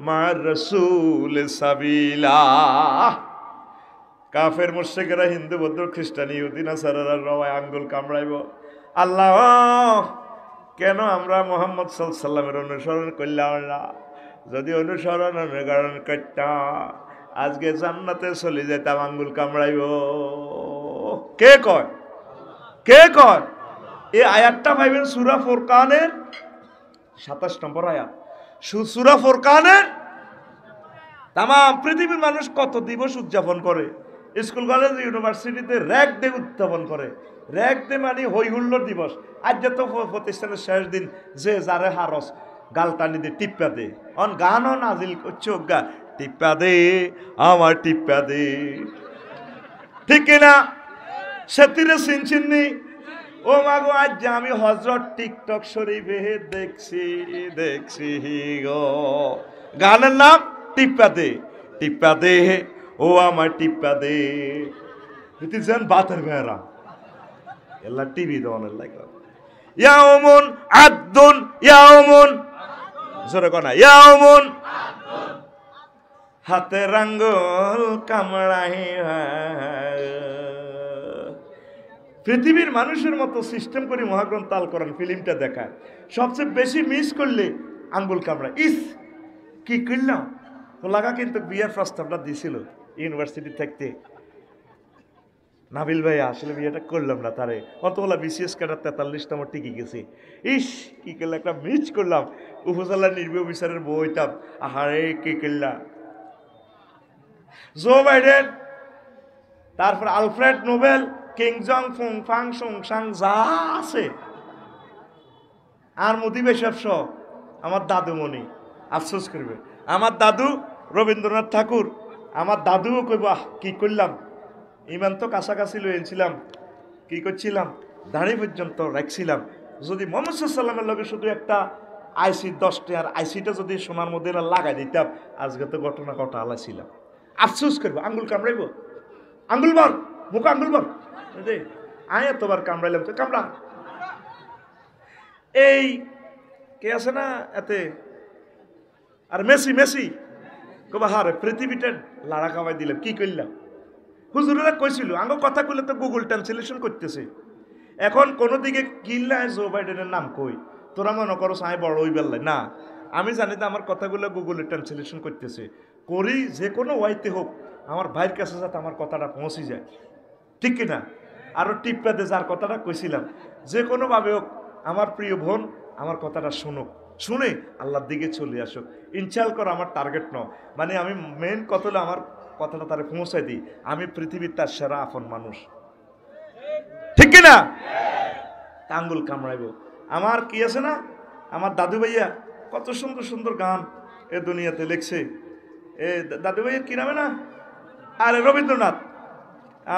মা'আর রাসূল সাবিলা। কাফের মুশরিকেরা, হিন্দু বৌদ্ধ খ্রিস্টান ইহুদি নাসারারা রওয়ায় আঙ্গুল কামড়াইব, আল্লাহ কেন আমরা মুহাম্মদ সাল্লাল্লাহু আলাইহি সাল্লামের অনুসরণ করলাম না? যদি অনুসরণ অনুকরণ করতাম আজকে জান্নাতে চলে যেতাম। আঙ্গুল কামড়াইব কে কয়? কে কয়? এই আয়াতটা পাইবেন সূরা ফুরকানের 27 নম্বর আয়াত। সূরা ফুরকানের তাম পৃথিবীর মানুষ কত দিবস উদযাপন করে, স্কুল কলেজ ইউনিভার্সিটিতে র্যাক ডে উদযাপন করে। র্যাক ডে মানে হই হুল্লোড় দিবস। আজ তো প্রতিষ্ঠানের শেষ দিন, যে যারে হারস গালটানি দে টিপ্পা দে, অন গানও নাজিল করছে গা, টিপ্পা দে আমার টিপ্পা দে, ঠিক কিনা? সেতিরে চিনচিননি ও মাগো, আজ যে আমি হযরত টিকটক শরীফে দেখছি গো, গানের নাম টিপ্পা দে, টিপ্পা দে ও আমার টিপ্পা দে। যেন বাতের বেড়া এলা টিভি দনের লাগলো। ইয়াউমুন আদ্দুন, ইয়াউমুন জোরে কনা, ইয়াউমুন হাতের আঙ্গুল কামড়াই। পৃথিবীর মানুষের মতো সিস্টেম করে মহাগ্রন্থ আল কোরআন ফিল্মটা দেখায়। সবচেয়ে বেশি মিস করলে আঙ্গুল কামড়ায়। ইস কি করলাম তো লাগা, কিন্তু বিয়ের প্রস্তাবটা দিছিল ইউনিভার্সিটি থাকতে। নাবিল ভাই আসলে বিয়েটা করলাম না, তারে অতগুলা বিসিএস কাটার 43 নম্বর টিকে গেছে। ইস কি করলাম, একটা মিস করলাম। উপজেলা নির্বাহী অফিসারের বউ হইতাম। আহারে কি করলাম। জো বাইডেন, তারপর আলফ্রেড নোবেল, কিং জং ফুং ফাং সুং সাং যা আছে, আর মোদি বেশব সহ আমার দাদুমণি আফসোস করবে। আমার দাদু রবীন্দ্রনাথ ঠাকুর, আমার দাদুও কইব কি করলাম, ইমান তো কাছাকাছি লইছিলাম, কি করছিলাম, দাঁড়ি পর্যন্ত রাখছিলাম। যদি মুহাম্মদ সাল্লাল্লাহু আলাইহি ওয়াসাল্লামের লগে শুধু একটা আইসি 10টা, আর আইসিটা যদি সোনার মধ্যে না লাগাই দিতাম, আজকে তো ঘটনা ঘটা আলাইছিলাম। আফসোস করবো, আঙ্গুল কামড়াইব, আঙ্গুল বর মুখ আঙ্গুল বর আয় এতবার কামড়াইলাম, তো কামড়া। এই কে আছে না এতে, আর মেসি মেসি কবা হারে পৃথিবীটা লাড়া খাওয়াই দিলাম, কি করলাম। হুজুরেরা কইছিল আঙ্গ কথা কইলে তো গুগল ট্রান্সলেশন করতেছে। এখন কোনো দিকে কিল্লা জো বাইডেনের নাম কই, তোরা মনে করো সাই বড় ওই বেল্লাই না, আমি জানি তো আমার কথাগুলো গুগলে ট্রান্সলেশন করতেছে। করি যে কোনো ওয়াইতে হোক আমার ভাইয়ের কাছে যাতে আমার কথাটা পৌঁছে যায়, ঠিক কিনা? আরও টিপ্পাতে যার কথাটা কইছিলাম, যে কোনোভাবে হোক আমার প্রিয় বোন আমার কথাটা শুনুক, শুনে আল্লাহর দিকে চলে আসুক। ইনশাল কর আমার টার্গেট ন, মানে আমি মেন কথা হলো আমার কথাটা তারে পৌঁছাই দিই, আমি পৃথিবীর তার সেরা আপন মানুষ, ঠিক কিনা? আঙ্গুল কামড়াইব। আমার কি আছে না, আমার দাদু ভাইয়া কত সুন্দর সুন্দর গান এ দুনিয়াতে লিখছে। এ দাদু ভাইয়ের কি নামে না, আরে রবীন্দ্রনাথ।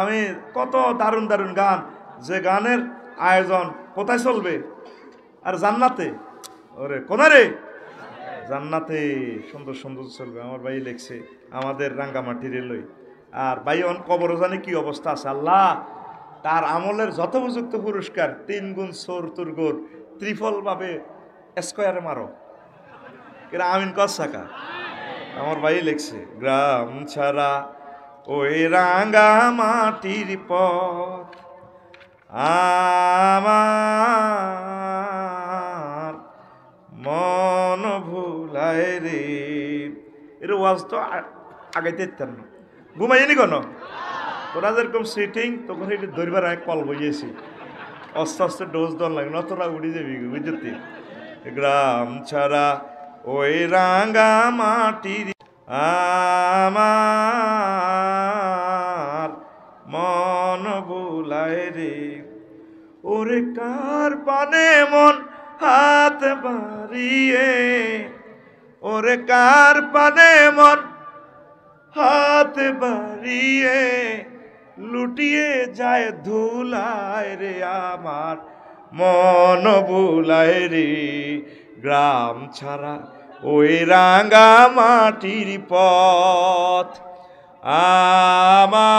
আমি কত দারুণ দারুণ গান, যে গানের আয়োজন কোথায় চলবে, আর জান্নাতে, ওরে কোনারে জান্নাতে সুন্দর সুন্দর চলবে। আমার ভাই লিখছে আমাদের রাঙ্গামাটির লই। আর ভাই অন কবর জানি কি অবস্থা আছে, আল্লাহ তার আমলের যথোপযুক্ত পুরস্কার 3 গুণ 74 গুণ ত্রিফল ভাবে স্কয়ারে মারো, এরা আমিন কসাকা। আমার ভাই লিখছে গ্রাম ছাড়া ওই রাঙ্গা মাটির পথ আমার মন ভুলায় রে। এর ওয়াজ তো আগাইতে ইত্যান না, ঘুমাইনি কেন তোরা যেরকম সিটিং তখন এটি ধরবার এক কল বইয়েছি, আস্তে আস্তে ডোজ দন লাগে না, তোরা উড়ি যাবি বুঝতে। গ্রাম ছাড়া ওই রাঙ্গা মাটির আমার মন ভুলায় রে। ওরে কার পানে মন হাত বাড়িয়ে, ওরে কার পানে মন হাত বাড়িয়ে লুটিয়ে যায় ধুলায় রে। আমার মন ভুলায় রে গ্রাম ছাড়া ওই রাঙা মাটির পথ আমার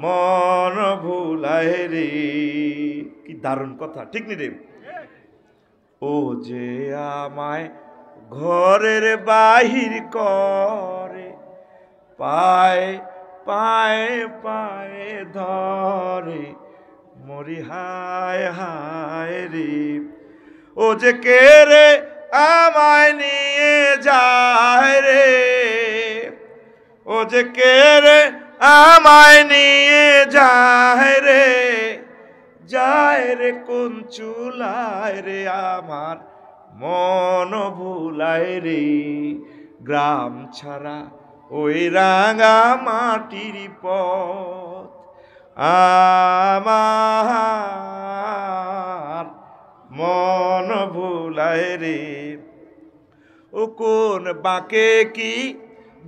মন ভুলায় রে। কি দারুণ কথা, ঠিক নি রে? ও যে আমায় ঘরের বাহির করে, পায় পায়ে পায়ে ধরে, মরি হায় হায় রে। ও যে কে রে আমায় নিয়ে যায় রে, ও যে কে রে আমায় নিয়ে যায় রে, যায় রে কোন চুলায় রে আমার মন ভুলায় রে গ্রাম ছাড়া ওই রাঙা মাটির পথ আমার মন ভুলায় রে। ও কোন বাঁকে কি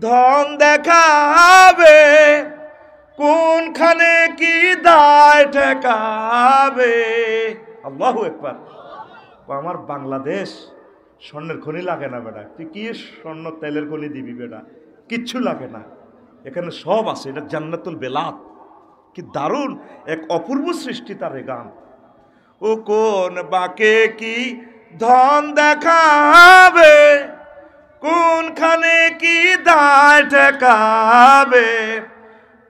ধন দেখাবে, কোনখানে কি দায় ঠেকাবে। আল্লাহু আকবার। আমার বাংলাদেশ স্বর্ণের খনি লাগে না বেটা, তুই কি স্বর্ণ তেলের খনি দিবি বেটা, কিচ্ছু লাগে না, এখানে সব আছে। এটা জান্নাতুল বেলাত, কি দারুণ এক অপূর্ব সৃষ্টি তার গান। ও কোন বাঁকে কি ধন দেখাবে, কোনখানে কি দায় ঠেকাবে,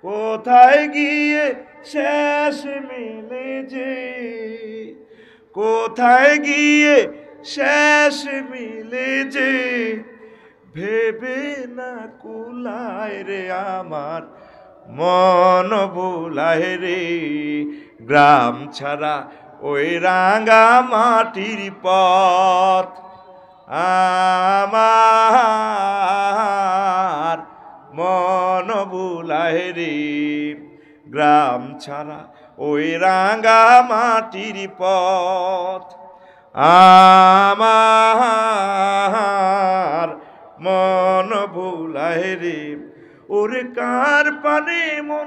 কোথায় গিয়ে শেষ মিলে যে, কোথায় গিয়ে শেষ মিলে যে, ভেবে না কুলায় রে আমার মন ভুলায় রে গ্রাম ছাড়া ওই রাঙা মাটির পথ আমার মন ভুলায় রে গ্রাম ছাড়া ওই রাঙা মাটির পথ আমার মন ভুলায় রে। ওরে কার পানে মন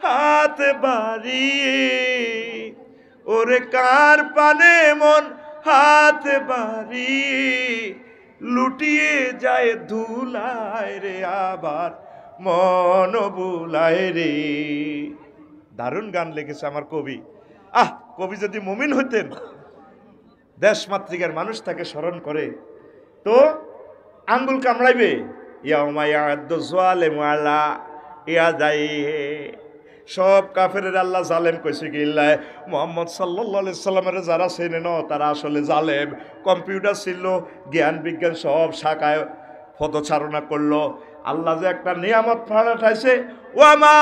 হাত বাড়িয়ে, ওরে কার পানে মন হাত বাড়িয়ে, লুটিয়ে যায় ধুলায় রে আবার মন ভুলায় রে। দারুণ গান লিখেছে আমার কবি। কবি যদি মুমিন হতেন, দেশমাতৃকার মানুষ তাকে স্মরণ করে তো আঙ্গুল কামড়াইবে। সব কাফের আল্লাহ জালেম কইছে কি মোহাম্মদ সাল্লাল্লাহু আলাইহি সাল্লামের যারা চেনে ন তারা আসলে জালেম। কম্পিউটার ছিল, জ্ঞান বিজ্ঞান সব শাখায় পদচারণা করলো। আল্লাহ যে একটা নিয়ামত পাঠাইছে, ওয়ামা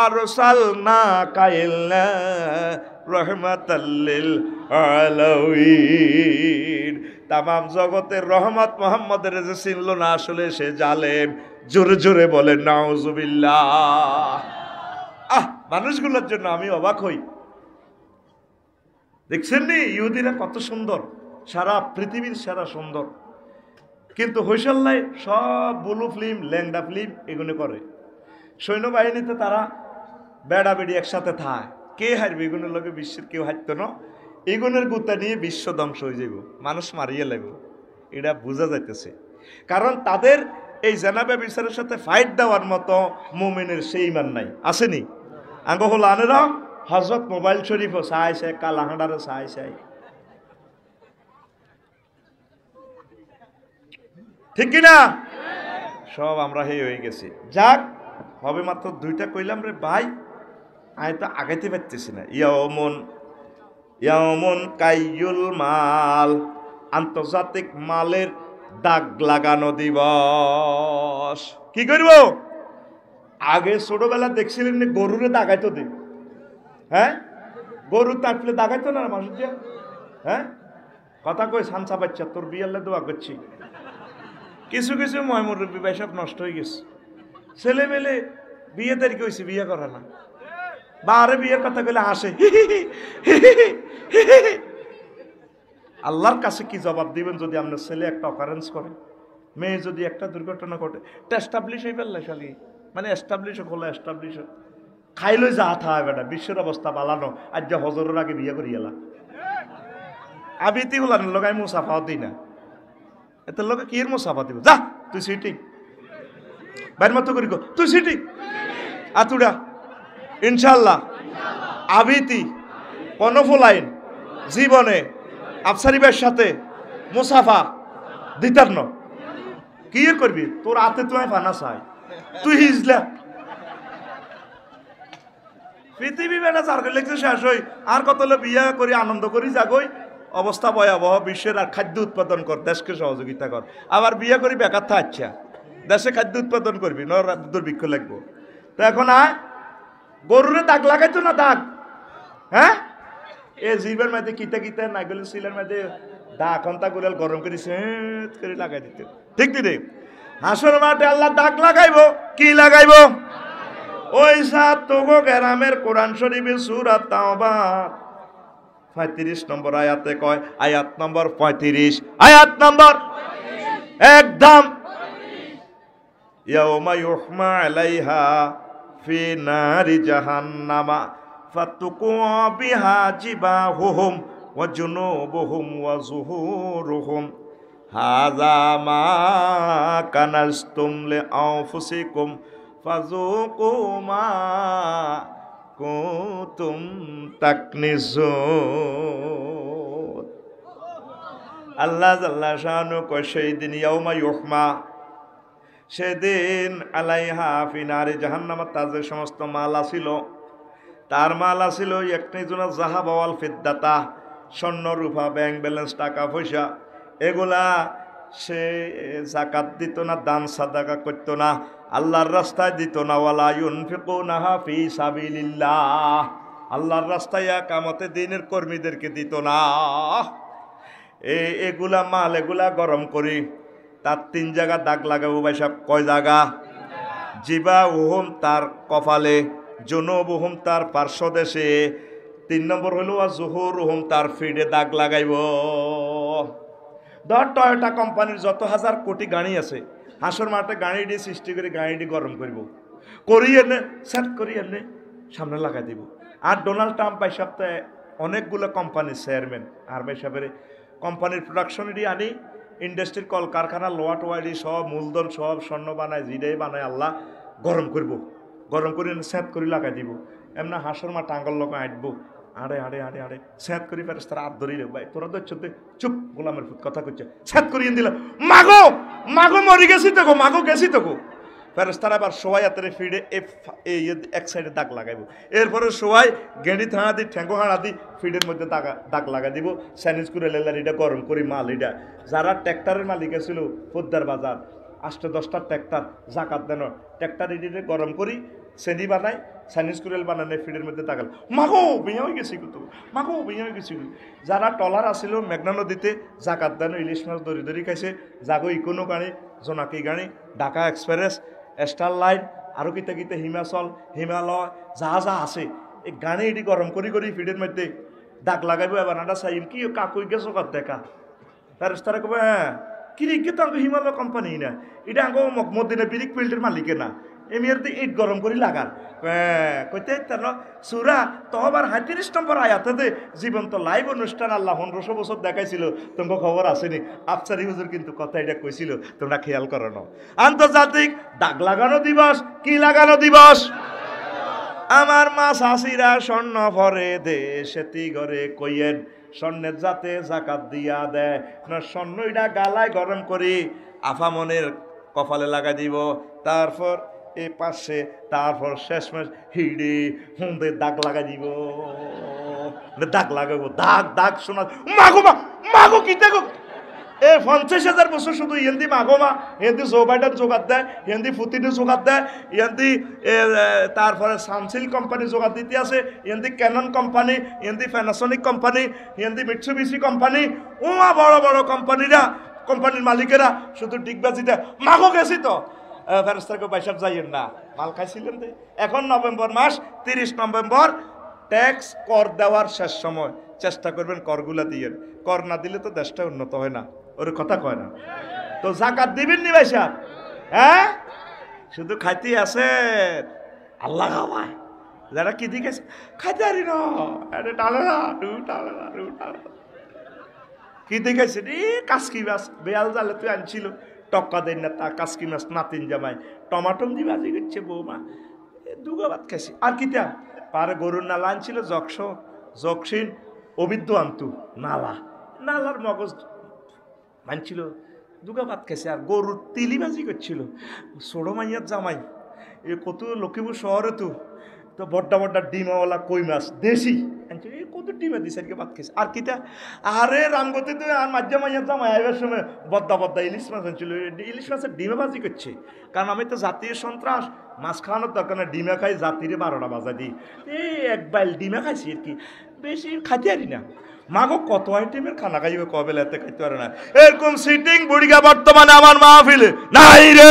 আরসালনাকা ইল্লা রাহমাতাল লিল আলামিন। তামাম জগতের রহমত মুহাম্মদের যে চিনল না, আসলে সে জালেম। জোরে জোরে বলেন নাউজুবিল্লাহ। মানুষগুলোর জন্য আমি অবাক হই। দেখছেন নি ইহুদিরা কত সুন্দর, সারা পৃথিবীর সেরা সুন্দর, কিন্তু হৈশাল্লায় সব বুলু ফিল্ম ল্যাংডা ফিল্ম এগুলো করে। সৈন্যবাহিনীতে তারা বেড়া বেড়ি একসাথে থাকে, কে হারবে এগুলোর লোকে বিশ্বের কেউ হারতো না। এগুলোর গুতা নিয়ে বিশ্ব ধ্বংস হয়ে যাব, মানুষ মারিয়ে লাগবে, এটা বোঝা যাইতেছে। কারণ তাদের এই জেনাবে বিচারের সাথে ফাইট দেওয়ার মতো মুমিনের সেই ইমান নাই, আসেনি। আঙ্গ হল আনেরা হজরত মোবাইল শরীফও চাই চাই, কালাহাঁডারও চাই চাই, ঠিক কিনা? সব আমরা হয়ে গেছি। যাক, হবে মাত্র দুইটা কইলাম রে ভাই, আমি তো আগাইতে পারতেছি না। ইয়ামন কাইয়ুল মাল, আন্তর্জাতিক মালের দাগ লাগানো দিবস। কি করব? আগে ছোটবেলা দেখছিলেন গরুরে দাগাইতো দিন, হ্যাঁ, গরু তাটলে দাগাইতো না মানুষ দিয়া, হ্যাঁ, কথা কই সানসা বাচ্চা তোর বিয়ালে দোয়া করছি। কিছু কিছু ময়মুরব্বী ভাই সব নষ্ট হয়ে গেছে, ছেলে মেলে বিয়ে তারিখে হয়েছে, বিয়ে করে না, বা আরে বিয়ের কথা কইলে হাসে। আল্লাহর কাছে কি জবাব দিবেন যদি আপনার ছেলে একটা অকারেন্স করে, মেয়ে যদি একটা দুর্ঘটনা ঘটে? এস্টাবলিশ হয়ে ফেললে খালি, মানে এস্টাবলিশ হলে এস্টাবলিশ খাইলই যা থায় বেটা বিশ্বের অবস্থা বালানো আজ যে হজরের আগে বিয়ে করি এলা আবিতি হলার লোক আমি মুসাফাও দিই না এত লোকে কি এর মুসাফা দিব যা তুই সিটি বাইর মতো করি তুই সিটি আতুডা ইনশাল্লাহ আবিতি কনফুলাইন জীবনে আফসারিবের সাথে মুসাফা দিতার ন কি করবি তোর হাতে তুই ফানা চাই তুই হিজলা পৃথিবী বেটা চার লেগছে শেষ হই আর কত বিয়া করি আনন্দ করি যাগই অবস্থা ভয়াবহ বিশ্বের আর খাদ্য উৎপাদন কর দেশকে সহযোগিতা কর আবার বিয়া করি বেকার থাকছে দেশে খাদ্য উৎপাদন করবি ন দুর্ভিক্ষ লাগবো তো এখন আয় গরুরে দাগ লাগাইতো না দাগ হ্যাঁ এ জিবের মধ্যে কিতে কিতে নাগল সিলের মধ্যে দা কন্তা গুলাল গরম করে সেট করে লাগাই দিতে ঠিক দিদি হাসর মাঠে আল্লাহ দাগ লাগাইবো কি লাগাইবো ওই সাত তোগো গ্রামের কোরআন শরীফের সূরা তাওবা 35 নম্বর আয়াতে কয় আয়াত নম্বর 35 আয়াত নম্বর একদম ইয়াউমা ইউহমা আলাইহা ফি নারি জাহান্নামা ফাতুকুয়া বিহা জিবাহুহুম ওয়া জুনুবুহুম ওয়া যুহুরুহুম হাযা মা কানাজতুম লিআনফুসিকুম ফাযুকু মা কুনতুম তাকনিজুন আল্লাহ জাল্লা শানু কয় সেই দিন ইয়াউমা ইউহমা সেদিন আলাইহা ফি নারি জাহান্নাম তার যে সমস্ত মাল আছিল তার মাল আছিল একনিজনা জাহাব ওয়াল ফিদ্দাতা স্বর্ণ রূপা ব্যাংক ব্যালেন্স টাকা পয়সা এগুলা সে যাকাত দিত না দান সাদাকা করত না আল্লাহর রাস্তায় দিত না ওয়ালা ইউনফিকুনাহা ফি সাবিলিল্লাহ আল্লাহর রাস্তায় কামতে দিনের কর্মীদেরকে দিত না এগুলা মাল এগুলা গরম করি তার 3 জায়গা দাগ লাগাবো ভাই সাহেব কয় জায়গা জিবা উহুম তার কপালে জুনুবুহুম তার পার্শ্বদেশে 3 নম্বর হলো জুহুর উহুম তার ফিডে দাগ লাগাইব ধর টয়োটা কোম্পানির যত হাজার কোটি গাড়ি আছে হাসর মাঠে গাড়িটি সৃষ্টি করে গাড়িটি গরম করব করি এনে সেট করি এনে সামনে লাগাই দিব আর ডোনাল্ড ট্রাম্প ভাই সপ্তাহে অনেকগুলো কোম্পানির চেয়ারম্যান আর ভাই সাহেবের কোম্পানির প্রোডাকশনেরই আনি ইন্ডাস্ট্রির কলকারখানা লোয়া টোয়ারি সব মূলধন সব স্বর্ণ বানায় জিডে বানায় আল্লাহ গরম করব গরম করে সেট করে লাগাই দিব এমনি হাসর মা টাঙ্গল লোক আঁটবো আড়ে আড়ে আড়ে আড়ে সেট করি ফেরেস তারা হাত ধরিলে ভাই তোরা দেখছো চুপ গোলামের ফুট কথা করছে সেট করিয়ে দিল মাগো মাগো মরি গেছি তো গো মাগো গেছি তো গো ফেরেস তারা আবার সবাই হাতের ফিডে এক সাইডে দাগ লাগাইব এরপরে সবাই গেঁড়ি থানা দি ঠেঙ্গো হাঁড়া দি ফিডের মধ্যে দাগ লাগাই দিব স্যানিজ করে লেলার এটা গরম করি মাল এটা যারা ট্র্যাক্টরের মালিক ছিল পোদ্দার বাজার 8-10টা ট্র্যাক্টর জাকাত দেন ট্র্যাক্টর এডিটে গরম করি সেনি বানাই স্যানিজ কুরেল বানানে ফিডের মধ্যে তাকাল মাগো বিয়ে হয়ে গেছি কিন্তু মাগো বিয়ে হয়ে গেছি যারা টলার আসিল মেঘনা নদীতে জাকাত দেন ইলিশ মাছ ধরি ধরি খাইছে জাগো ইকোনো গাড়ি জোনাকি গাড়ি ঢাকা এক্সপ্রেস স্টার লাইন আরও কিতা কিতা হিমাচল হিমালয় যা যা আছে এই গাড়ি এটি গরম করি করি ফিডের মধ্যে দাগ লাগাইব এবার নাটা চাইম কি কাকুই গেছো কার দেখা তারা কবে হ্যাঁ কিরিকে তো হিমালয় কোম্পানি না এটা আঙ্গো মদিনা বিরিক ফিল্ডের মালিকে না এমিয়ার ইট গরম করে লাগার কইতে তার সুরা তহবার 35 নম্বর আয়াতে জীবন্ত লাইভ অনুষ্ঠান আল্লাহ 1500 বছর দেখাইছিল তোমার খবর আসেনি আফসারি হুজুর কিন্তু কথা এটা কইছিল তোমরা খেয়াল করো না আন্তর্জাতিক দাগ লাগানো দিবস কি লাগানো দিবস আমার মা শাশিরা স্বর্ণ ভরে দেশেতি ঘরে কইয়েন স্বর্ণের যাতে জাকাত দিয়া দেয় না স্বর্ণ এটা গালায় গরম করি আফামনের কপালে লাগাই দিব তারপর এই পাশে তারপর শেষমেশ হিড়ে হুঁদে দাগ লাগাই দিব দাগ লাগাবো দাগ দাগ শোনা মাগো মা মাগো কি দেখো এ 50,000 বছর শুধু হিন্দি মাগো মা হিন্দি জো বাইডেন জোগাত দেয় হিন্দি ফুতিনি জোগাত দেয় হিন্দি তারপরে সানসিল কোম্পানি জোগাত দিতে আছে হিন্দি ক্যানন কোম্পানি হিন্দি প্যানাসনিক কোম্পানি হিন্দি মিটসুবিশি কোম্পানি উমা বড় বড় কোম্পানিরা কোম্পানির মালিকেরা শুধু ডিগবাজিতে মাগো গেছি তো ফেরেস্তাকে বাইসাব যাইয়েন না মাল খাইছিলেন এখন নভেম্বর মাস 30 নভেম্বর ট্যাক্স কর দেওয়ার শেষ সময় চেষ্টা করবেন করগুলা দিয়ে কর না দিলে তো দেশটা উন্নত হয় না ওর কথা কয় না তো জাকাত দিবেন নি ভাই সাহেব হ্যাঁ শুধু খাইতে আছে আল্লাহ খাওয়ায় যারা কি দিকে খাইতে পারি না টালে না কি দেখেছে রে কাসকি মাছ বেয়াল জালে তুই আনছিল টক্কা দেন না তা কাসকি মাছ নাতিন জামাই টমাটম দিয়ে ভাজি করছে বৌমা দুগা ভাত খাইছি আর কিতা পারে গরুর নালা আনছিল জকসিন অবিদ্য আনতু নালার মগজ মানছিল দুগা ভাত খাইছে আর গরুর তিলি ভাজি করছিল ছোড়ো মাইয়ার জামাই এ কত লক্ষ্মীপুর শহরে তো বড্ডা ডিমাওয়ালা কই মাছ দেশি কত ডিমে দিছে আর কি ভাত খাইছে আর কিতা আরে রামগতি তুই আর মাঝে মাইয়ার জামাই আইবার সময় বড্ডা ইলিশ মাছ আনছিল ইলিশ মাছের ডিমে ভাজি করছে কারণ আমি তো জাতীয় সন্ত্রাস মাছ খাওয়ানোর দরকার না ডিমে খাই জাতিরে 12টা বাজা দিই এক বাইল ডিমে খাইছি আর কি বেশি খাইতে পারি না মাগো কত আইটেমের খানা খাইবে কবে এতে খাইতে পারে না এরকম সিটিং বুড়িগা বর্তমানে আমার মাহফিলে নাই রে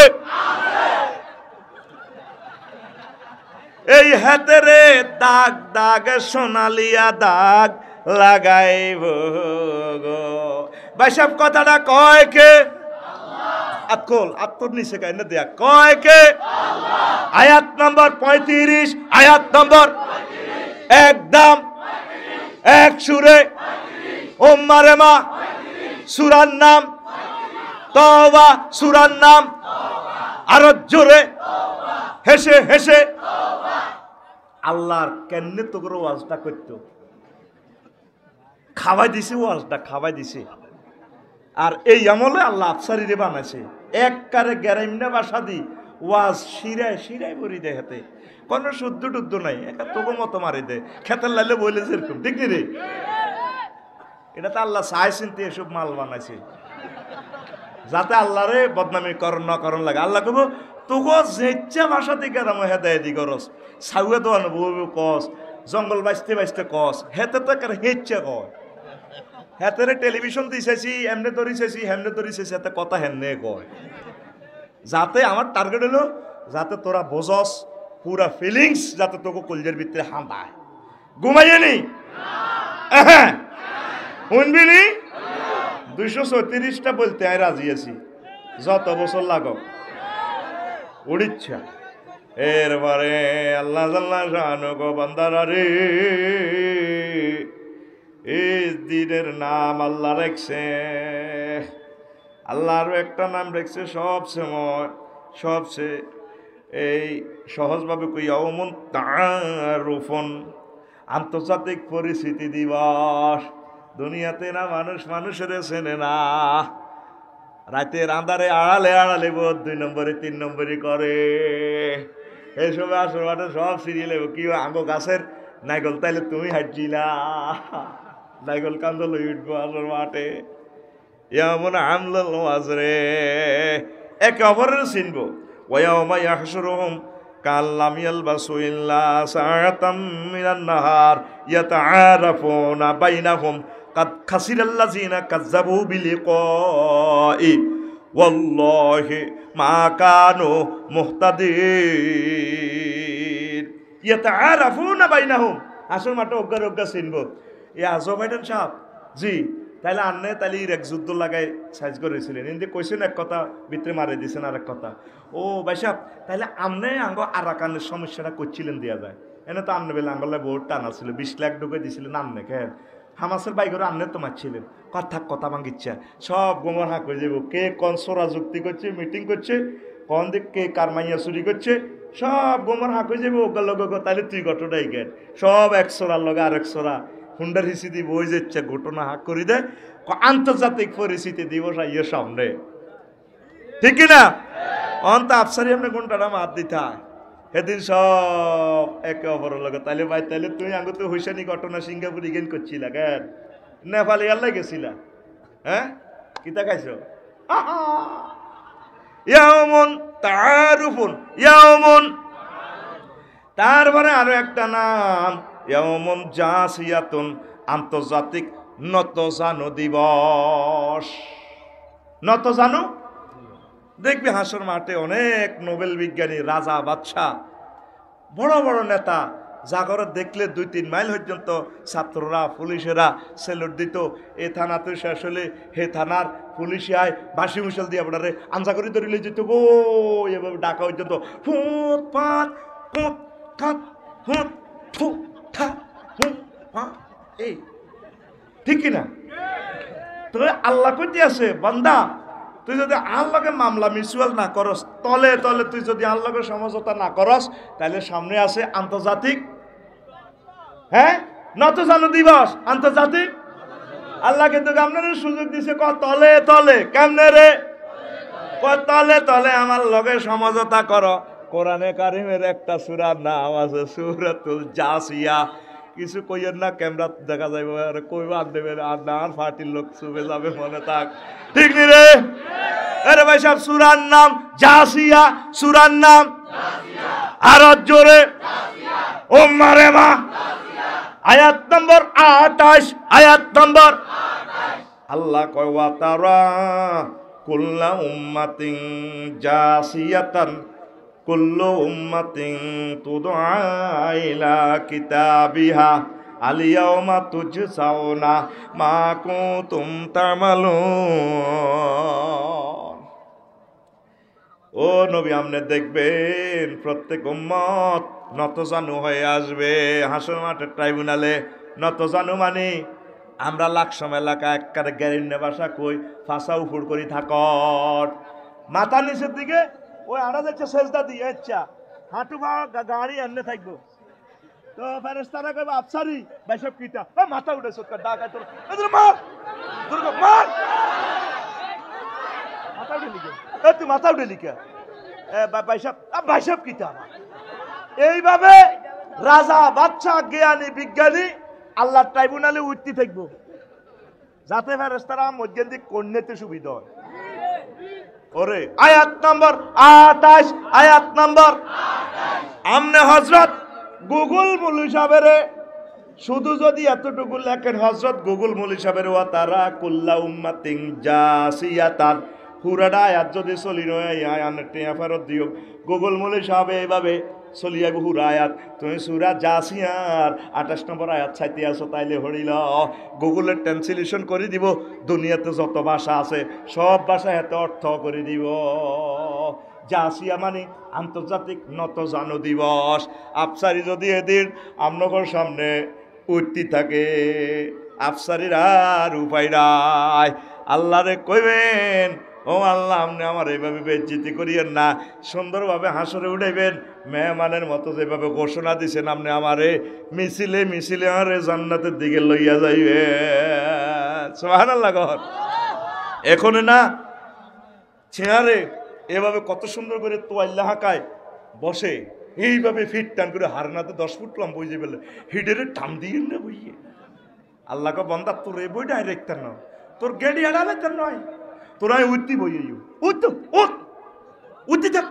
এই হাতে রে দাগ সোনালিয়া দাগ লাগাইব গো ভাই সব কথাটা কয় কে আত্মর নিচে কাইনা দেয়া কয় কে আয়াত নম্বর 35 আয়াত নম্বর একদম এক সুরে ওম্মারে মা সূরার নাম তওবা সূরার নাম আরো জোরে হেসে আল্লাহর কেন্নে তো করে ওয়াজটা করতো খাওয়াই দিছে আর এই আমলে আল্লাহ আফসারিরে বানাইছে এককারে গ্যারাইমনা বাসা দি ওয়াজ শিরায় ভরি দেয় হাতে কোনো শুদ্ধ টুদ্ধ নাই একা তোকে মতো মারি দেয় খেতের লাইলে বলে যেরকম দেখি রে এটা তো আল্লাহ চাই চিনতে এসব মাল বানাইছে যাতে আল্লাহরে বদনামি করণ না করণ লাগে আল্লাহ কব তোকে যেচ্ছা ভাষা দিকে রাম হেদায় দি করস সাউয়ে তো আনবো কস জঙ্গল বাইসতে কস হেতে তো হেচ্ছা কয় হেতেরে টেলিভিশন দিছেছি এমনে ধরিছেছি হেমনে ধরিছেছি এতে কথা হেমনে কয় যাতে আমার টার্গেট হলো যাতে তোরা বোঝস পুরা ফিলিংস যাতে তোকে কলজের ভিতরে হাঁদায় ঘুমাইয়ে নি শুনবি নি 234টা বলতে আমি রাজি আছি যত বছর লাগো উড়িচ্ছা এরপরে আল্লাহ শাহানু গো বান্দারা রে এই দিনের নাম আল্লাহ রেখছে আল্লাহরও একটা নাম রেখছে সবচেয়ে এই সহজভাবে কইয়াউমুন তারুফুন আন্তর্জাতিক পরিস্থিতি দিবস দুনিয়াতে না মানুষের চেনে না রাতের আন্ধারে আড়ালে বোধ 2 নম্বরে 3 নম্বরই করে এইসব আসর মাঠে সব সিরিয়ালে কি আঙ্গো গাছের নাইগল তাইলে তুমি হাঁটছিলা নাইগল কান্দ লই উঠবো আসর মাঠে এমন আমল আজরে একে অপরের চিনবো ওয়াউমা ইয়াহশুরুহুম কাল্লাম ইয়ালবাসু ইল্লা সাআতাম মিনান নাহার ইয়াতাআরাফুনা বাইনাহুম কাদ খাসিরাল্লাযিনা কাযযাবু বিলিকাই ওয়াল্লাহি মা কানু মুহতাদিন ইয়াতাআরাফুনা বাইনাহুম আসল মাঠে অজ্ঞা চিনবো এ আজম ম্যাডাম সাহেব জি তাইলে আন্নে তাইলে এক যুদ্ধ লাগাই সাইজ করেছিলেন এমনি কইছেন এক কথা ভিতরে মারে দিয়েছেন আর এক কথা ও ভাই সাহেব তাইলে আমনে আঙ্গ আরাকানের সমস্যাটা করছিলেন দেওয়া যায় এনে তো আমনে বেলে আঙ্গলে বহুত টানা ছিল 20 লাখ ঢুকে দিয়েছিলেন আমনে খেয়ে হামাসের বাইকের আমনে তো মারছিলেন কথা ভাঙিচ্ছা সব গোমর হাঁক হয়ে যাবো কে কোন সোরা যুক্তি করছে মিটিং করছে কোন দিক কে কার মাইয়া চুরি করছে সব গোমর হাঁক হয়ে যাবো ওগা লগ তাইলে তুই ঘটনাই গেট সব 100 লগে আর 100 হুন্ডার হিসিদি বই যাচ্ছে ঘটনা হাক করে দেয় আন্তর্জাতিক পরিস্থিতি দিবস আইয়ের সামনে ঠিক কিনা অন্ত আফসারি আপনি কোনটা মাত দিতে হয় সেদিন সব একে অপরের লগে তাইলে ভাই তাইলে তুই আঙ্গুতে হইসানি ঘটনা সিঙ্গাপুর ইগেন করছিলা কেন নেপালে আল্লাহ গেছিলা হ্যাঁ কিতা খাইছো ইয়াউমুন তাআরুফুন ইয়াউমুন তারপরে আরো একটা নাম ইয়াউমুন জাসিয়াতুন আন্তর্জাতিক নতজানু দিবস নতজানু দেখবি হাসর মাঠে অনেক নোবেল বিজ্ঞানী রাজা বাদশাহ বড় নেতা জাগর দেখলে 2-3 মাইল পর্যন্ত ছাত্ররা পুলিশেরা সেলুট দিত এ থানাতে শেষ হলে হে থানার পুলিশে আয় বাঁশি মুশাল দিয়ে আপনারে আঞ্জা করে ধরিলে যেত গো এভাবে ডাকা পর্যন্ত ফুট পাত ফুট খাত ফুট ঠু ঠা এই ঠিক কিনা? তবে আল্লাহ কইতে আছে বান্দা তুই যদি আল্লাহকে মামলা মিউচুয়াল না করস, তলে তলে তুই যদি আল্লাহকে সমঝোতা না করস, তাহলে সামনে আছে আন্তর্জাতিক নত জানু দিবস, আন্তর্জাতিক। আল্লাহ কিন্তু আপনাদের সুযোগ দিছে ক তলে তলে, কেমনে রে? ক তলে তলে আমার লগে সমঝোতা করো। কোরআনে কারিমের একটা সূরার নাম আছে সূরাতুল জাসিয়া। কিছু কইয়ের না, ক্যামেরা দেখা যাবে আর কইবার দেবে আর না, আর পার্টির লোক চুপে যাবে, মনে থাক, ঠিক নি রে? আরে ভাই সাহেব, সূরার নাম জাসিয়া, সূরার নাম আর জোরে ও মারে মা। আয়াত নম্বর 28, আয়াত নম্বর আল্লাহ কয় ওয়া তারা কুল্লা উম্মাতিন জাসিয়াতান কুল্লু উম্মাতিন তুদআ ইলা কিতাবিহা আল ইয়াউমা তুজসাউনা মা কুনতুম তা'মালুন। ও নবী, আপনি দেখবেন প্রত্যেক উম্মত নতজানু হয়ে আসবে হাসর মাঠের ট্রাইব্যুনালে। নতজানু মানে আমরা লাকসম এলাকা একবারে গ্যারিন্নে ভাষা কই ফাঁসা উপুর করি থাকট, মাথা নিচের দিকে ওই আড়া যাচ্ছে সেজদা দিয়ে, আচ্ছা হাঁটু গাড়ি এমনি থাকবো। তো ফেরেশতারা কইবা আফসারি বাইসব কিটা, মাথা উঠে সৎকার ডাকায় তোর মার মার মাথা উঠে লিখে, তুই মাথা উঠে লিখে বাইসব কিটা। এইভাবে রাজা বাচ্চা জ্ঞানী বিজ্ঞানী আল্লাহ ট্রাইব্যুনালে উঠতে থাকবো, যাতে ফেরেশতারা মধ্যে দিক কন্যাতে সুবিধা হয়। ওরে আয়াত নম্বর 28, আয়াত নম্বর আমনে হযরত গুগল মুলি সাহেবের শুধু যদি এতটুকু লেখেন, হযরত গুগল মুলি সাহেবের ওয়া তারা কুল্লা উম্মাতিন জাসিয়াতান, পুরাটা আয়াত যদি চলি নয় আয়ানের টিয়া ফেরত দিও। গুগল মুলি সাহেব এইভাবে চলি যাবো হুরা আয়াত। তুমি সূরা জাসিয়ার 28 নম্বর আয়াত চাইতে আসো, তাইলে হরিল গুগলের ট্রান্সলেশন করে দিব। দুনিয়াতে যত ভাষা আছে সব ভাষা এত অর্থ করে দিব। জাসিয়া মানে আন্তর্জাতিক নতজানু দিবস। আফসারি যদি এদিন আমনগর সামনে উঠতে থাকে, আফসারির আর উপায় নাই, আল্লাহরে কইবেন ও আল্লাহ, আপনি আমার এইভাবে বেজ্জিতি করিয়েন না, সুন্দরভাবে হাসরে উঠাইবেন। মেহমানের মতো যেভাবে ঘোষণা দিছেন, আপনি আমারে মিছিলে মিছিলে আমারে জান্নাতের দিকে লইয়া যাইবেন। সুবহানাল্লাহ। এখন না চেয়ারে এভাবে কত সুন্দর করে তোয়াল্লা হাঁকায় বসে, এইভাবে ফিট টান করে হারনাতে 10 ফুট লম্ব বই যাবে, হিডেরে টান দিয়ে না বইয়ে। আল্লাহকে বন্দা তোর এই বই ডাইরেক্ট না, তোর গেড়ি এড়ালে তার নয়, তোরা উঠতি বইয়ে উঠতে থাক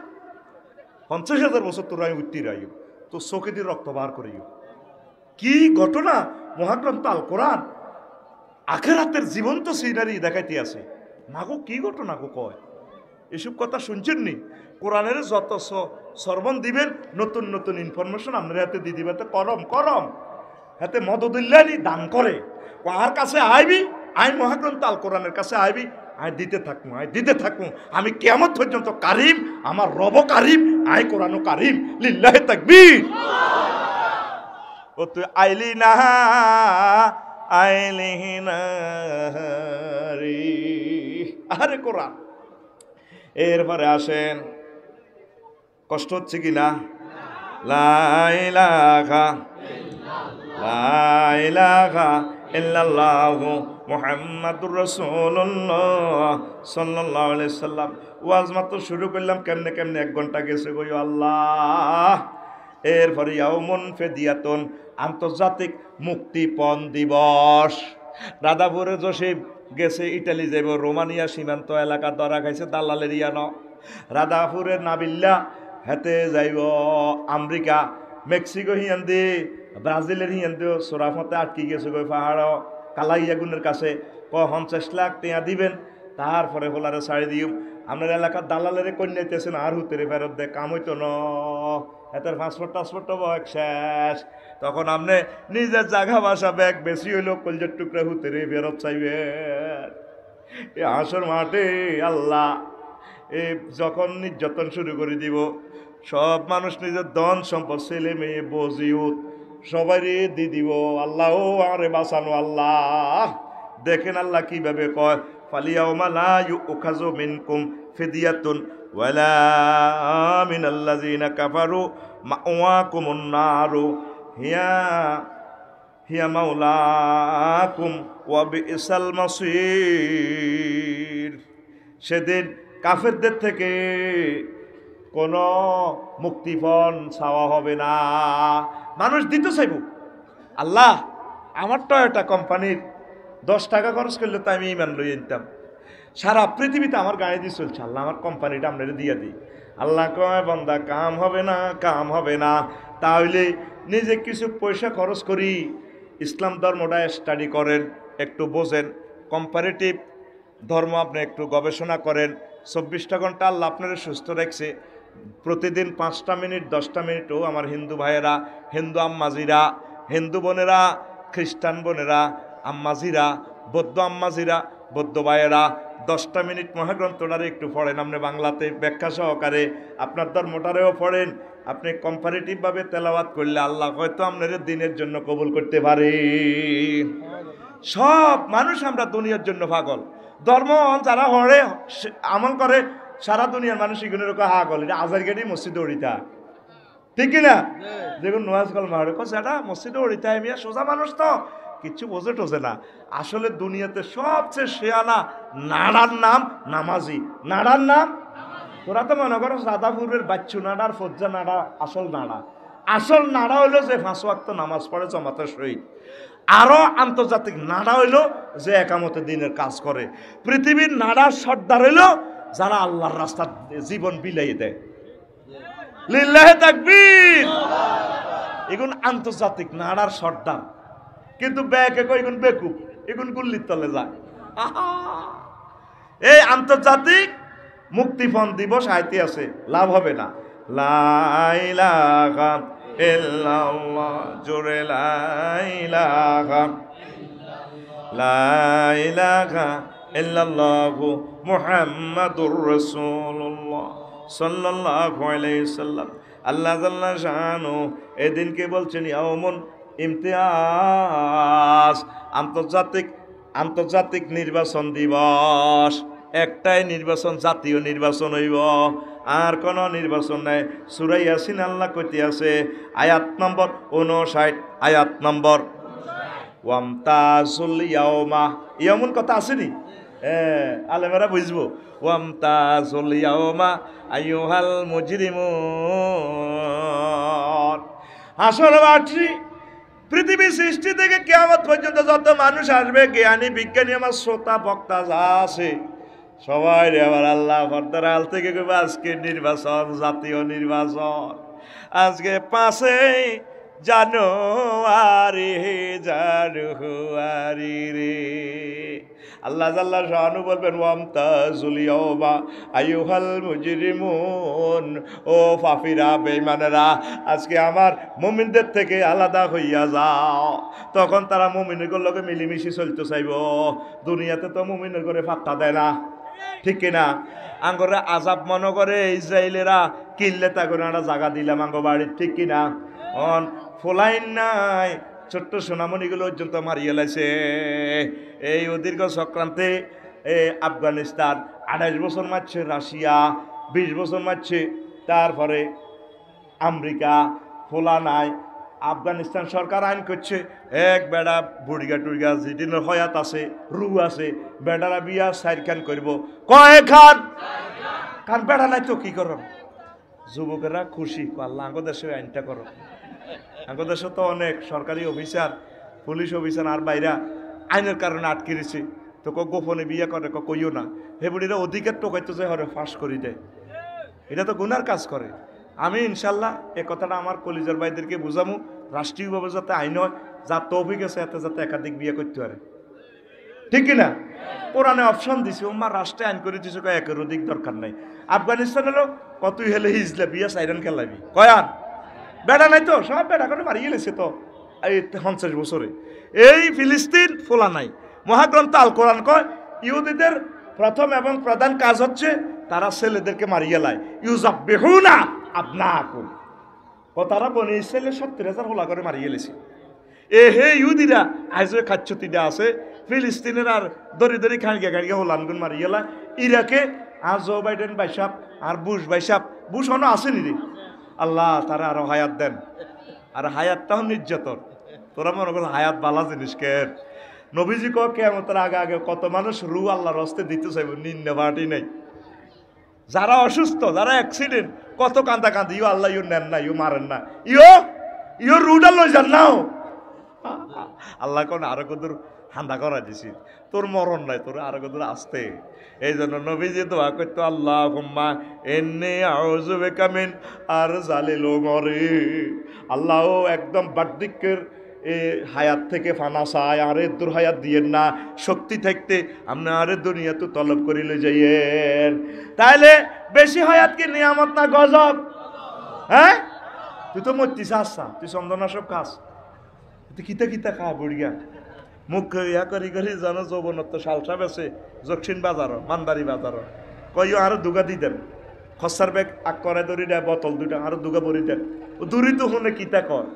50,000 বছর তোরা উঠতি রাইও, তোর চোখে দিয়ে রক্ত বার করিও। কি ঘটনা! মহাগ্রন্থ আল কোরআন আখিরাতের জীবন্ত সিনারি দেখাইতে আছে। মাগো কি ঘটনা গো কয়, এসব কথা শুনছেন নি? কোরআনের যত সরবন দিবেন, নতুন নতুন ইনফরমেশন আপনার হাতে দিয়ে দিবে। করম করম হাতে মদদুল্লাহি দান করে, কার কাছে আইবি, আই মহাগ্রন্থ আল কোরআনের কাছে আইবি, আয় দিতে থাকবো, আয় দিতে থাকবো, আমি কিয়ামত পর্যন্ত কারিম, আমার রব কারিম, আয় কোরআন কারিম, লিল্লাহি তাকবীর। ও তুই আইলি না আইলি না রে, আরে কোরআন। এরপরে আসেন, কষ্ট হচ্ছে কি না? লা ইলাহা ইল্লাল্লাহু মুহাম্মাদুর রাসূলুল্লাহ সাল্লাল্লাহু আলাইহি সাল্লাম। ওয়াজ মাত্র শুরু করলাম, কেমনে কেমনে 1 ঘন্টা গেছে গো আল্লাহ। এরপরে ইয়াউমুন ফিদিয়াতুন, আন্তর্জাতিক মুক্তিপণ দিবস। রাধাপুরে জসিম গেছে ইটালি যাইব, রোমানিয়া সীমান্ত এলাকা ধরা খাইছে দালালের ইয়ানো। রাধাপুরের নাবিল্লা হেতে যাইব আমেরিকা, মেক্সিকো হিয়ান্দি, ব্রাজিলের হিয়ান্দিও সোরাফতে আটকে গেছে গো পাহাড় কালাইয়াগুনের কাছে। 50 লাখ টাকা দিবেন, তারপরে হোলারে ছাড়ি দিম। আপনার এলাকার দালালের কন্যাইতেছেন আর হুতেরে ফেরত দে, কাম হইতো ন, এতের পাসপোর্ট টাসপোর্ট ব্যাগ শেষ। তখন আপনি নিজের জায়গা বাসা ব্যাগ বেশি হইলেও কলজের টুকরা হুতেরে ফেরত চাইবেন। এ হাসর মাঠে আল্লাহ যখন নির্যাতন শুরু করে দিব, সব মানুষ নিজের ধন সম্পদ, ছেলে মেয়ে, বজিউত সবাইরে দি দিব আল্লাহ ও আরে বাঁচানো আল্লাহ। দেখেন আল্লাহ কিভাবে কয়, ফালিয়াউমা লা ইউখাযু মিনকুম ফিদিয়াতুন ওয়ালা মিনাল্লাযিনা কাফারু মাওয়াকুমুন নারু হিয়া মাওলাকুম ওয়া বিসাল মাসির। সেদিন কাফেরদের থেকে কোনো মুক্তিপণ চাওয়া হবে না। মানুষ দিতে চাইব, আল্লাহ আমার টয়োটা কোম্পানির 10 টাকা খরচ করলে তো আমি ইমান লই আনতাম, সারা পৃথিবীতে আমার গাড়ি দিয়ে চলছে, আল্লাহ আমার কোম্পানিটা আপনারা দিয়ে দিই। আল্লাহ কয় বান্দা কাম হবে না, কাম হবে না। তাহলে নিজে কিছু পয়সা খরচ করি, ইসলাম ধর্মটা স্টাডি করেন, একটু বোঝেন, কম্পারেটিভ ধর্ম আপনি একটু গবেষণা করেন। 24টা ঘন্টা আল্লাহ আপনারা সুস্থ রাখছে, প্রতিদিন 5টা মিনিট 10টা মিনিটও আমার হিন্দু ভাইয়েরা, হিন্দু আম্মাজিরা, হিন্দু বোনেরা, খ্রিস্টান বোনেরা, আম্মাজিরা, বৌদ্ধ আম্মাজিরা, বৌদ্ধ ভাইয়েরা 10টা মিনিট মহাগ্রন্থটারে একটু পড়েন। আপনি বাংলাতে ব্যাখ্যা সহকারে আপনার ধর্মটারেও পড়েন। আপনি কম্পারেটিভভাবে তেলাওয়াত করলে আল্লাহ হয়তো আপনার দিনের জন্য কবুল করতে পারে। সব মানুষ আমরা দুনিয়ার জন্য পাগল। ধর্ম যারা হরে আমল করে, সারা দুনিয়ার মানুষ এগুলোর হা গল, এটা আজার গেড়ি মসজিদে উড়িতা, ঠিক কিনা? দেখুন নোয়াজ কল মারে সেটা মসজিদে উড়িতা, মিয়া সোজা মানুষ তো কিচ্ছু বোঝে টোঝে না। আসলে দুনিয়াতে সবচেয়ে শেয়ানা নাড়ার নাম নামাজি। নাড়ার নাম, তোরা তো মনে করো সাদাপুরের বাচ্চু নাড়া আর ফজ্জা নাড়া আসল নাড়া। আসল নাড়া হইলো যে 5 ওয়াক্ত নামাজ পড়ে জামাতের সহিত। আরো আন্তর্জাতিক নাড়া হইলো যে একামতে দিনের কাজ করে। পৃথিবীর নাড়ার সর্দার হইলো যারা আল্লাহর রাস্তায় জীবন বিলাই দেয়। লিল্লাহি তাকবীর। এগুন আন্তর্জাতিক নাড়ার সর্দার, কিন্তু ব্যাকে কই এগুন বেকুব, এগুন গুল্লির তলে যায়। এই আন্তর্জাতিক মুক্তিপণ দিবস আইতে আছে, লাভ হবে না। লা ইলাহা ইল্লাল্লাহ, জোরে লা ইলাহা ইল্লাল্লাহু মুহাম্মাদুর রাসূলুল্লাহ সাল্লাল্লাহু আলাইহি সাল্লাম। আল্লাহ জাল্লা শানু এদিনকে বলছেন ইয়াউমুন ইমতিয়াজ, আন্তর্জাতিক নির্বাচন দিবস। একটাই নির্বাচন, জাতীয় নির্বাচন হইব, আর কোন নির্বাচন নাই। সূরা ইয়াসিন আল্লাহ কইতে আছে আয়াত নম্বর 59, আয়াত নম্বর ওয়ামতাজুল ইয়াউমা। ইয়ামুন কথা আসেনি? আলেমেরা বুঝবো। ওয়ামতাজুল ইয়াউমা আইয়ুহাল মুজরিমুন। হাসর মাঠে পৃথিবী সৃষ্টি থেকে কিয়ামত পর্যন্ত যত মানুষ আসবে, জ্ঞানী বিজ্ঞানী আমার শ্রোতা বক্তা যা আছে সবাই আবার আল্লাহ পর্দার আল থেকে কইবে আজকে নির্বাচন, জাতীয় নির্বাচন। আজকে 5 জানুয়ারি জানুয়ারি রে। আল্লাহ জাল্লা শানু বলবেন ওয়ামতাজুল ইয়াউমা আইয়ুহাল মুজরিমুন, ও পাপীরা বেঈমানেরা আজকে আমার মুমিনদের থেকে আলাদা হইয়া যাও। তখন তারা মুমিনের লগে মিলিমিশি চলতে চাইব। দুনিয়াতে তো মুমিনের করে পাত্তা দেয় না, ঠিক কিনা? আঙ্গরে আজাব মনে করে ইসরায়েলেরা কিনলে তা করে একটা জায়গা দিলাম আঙ্গ বাড়ির, ঠিক কিনা? অন ফোলাইন নাই, ছোট্ট সোনামণিগুলো পর্যন্ত মারিয়ে লাইছে। এই দীর্ঘ চক্রান্তে আফগানিস্তান 28 বছর মারছে, রাশিয়া 20 বছর মারছে, তারপরে আমেরিকা। ফোলা নাই। আফগানিস্তান সরকার আইন করছে এক বেড়া বুড়িগা টুড়িগা যেদিনের হয়াত আছে, রু আছে, বেড়ারা বিয়া 4 খান করব। কয় খান? কারণ বেড়া নাই তো কি করো? যুবকেরা খুশি, আল্লাহ আঙ্গ দেশে আইনটা করো। আঙ্গ দেশে তো অনেক সরকারি অফিসার, পুলিশ অফিসার আর বাইরা আইনের কারণে আটকে রয়েছে। তো গোপনে বিয়ে করে কইও না। হে বুড়িরা অধিকার টোকাইতে যে হরে ফাঁস করি দেয়, এটা তো গুনার কাজ করে। আমি ইনশাল্লাহ এ কথাটা আমার কলিজার ভাইদেরকে বুঝামু, রাষ্ট্রীয়ভাবে যাতে আইন হয়, যা তৌফিক আছে এতে যাতে একাধিক বিয়ে করতে পারে, ঠিক কিনা? কোরআনে অপশন দিছে, ওমা রাষ্ট্রে আইন করে দিছে, একের অধিক দরকার নাই। আফগানিস্তান হলো কতই হেলে হিজলে বিয়া 4 খেলাবি, কয়ান বেড়া নাই তো, সব বেড়া করে মারিয়ে গেছে তো এই 50 বছরে। এই ফিলিস্তিন ফোলা নাই। মহাগ্রন্থ আল কোরআন কয় ইহুদিদের প্রথম এবং প্রধান কাজ হচ্ছে তারা ছেলেদেরকে মারিয়ে লায়। ইউজাব্বিহুনা আবনাকুম, তারা বনে ইসরায়েলের 70,000 হোলা করে মারিয়ে গেলেছে। হে ইহুদিরা আজও খাচ্ছতিটা আছে ফিলিস্তিনের আর দরি খাড়িয়া হোলানগুন মারিয়েলা ইরাকে আর জো বাইডেন বাইসাপ আর বুশ বাইসাপ বুশ হনো আসেনি রে আল্লাহ তারা আরো হায়াত দেন আর হায়াতটাও নির্যাতন তোরা মনে কর হায়াত বালা জিনিস কে নবীজি কেমতের আগে আগে কত মানুষ রু আল্লাহর হস্তে দিতে চাইব নিন্দে বাটি নেই যারা অসুস্থ যারা অ্যাক্সিডেন্ট কত কান্দা কান্দি ইউ আল্লাহ ইউ নেন না ইউ মারেন না ইউ রুডা লই যান নাও আল্লাহ কোন আরো কদূর হান্দা করা দিছি তোর মরণ নাই তোর আরো কদূর আসতে এই জন্য নবীজি দোয়া করতো আল্লাহ হুম্মা এন্নে আউযু বিকা মিন আর জালিল মরে আল্লাহ একদম বার্ধক্যের এই হায়াত থেকে ফানা চায় আরে দূর হায়াত দিয়েন না শক্তি থাকতে আপনি আরে দুনিয়া তো তলব করিলে যাইয়েন তাইলে বেশি হায়াত কি নিয়ামত না গজব হ্যাঁ তুই তো মরতিস আসা তুই চন্দনা সব খাস তুই কিতা খা বুড়িয়া মুখ ইয়া করি জানো যৌবনত্ব শালসা বেছে দক্ষিণ বাজার মানবাড়ি বাজার কই আরো দুগা দি দেন খসার ব্যাগ আগ করে দড়ি দেয় বোতল দুইটা আরো দুগা ভরি দেন দূরি তো শুনে কিতা কর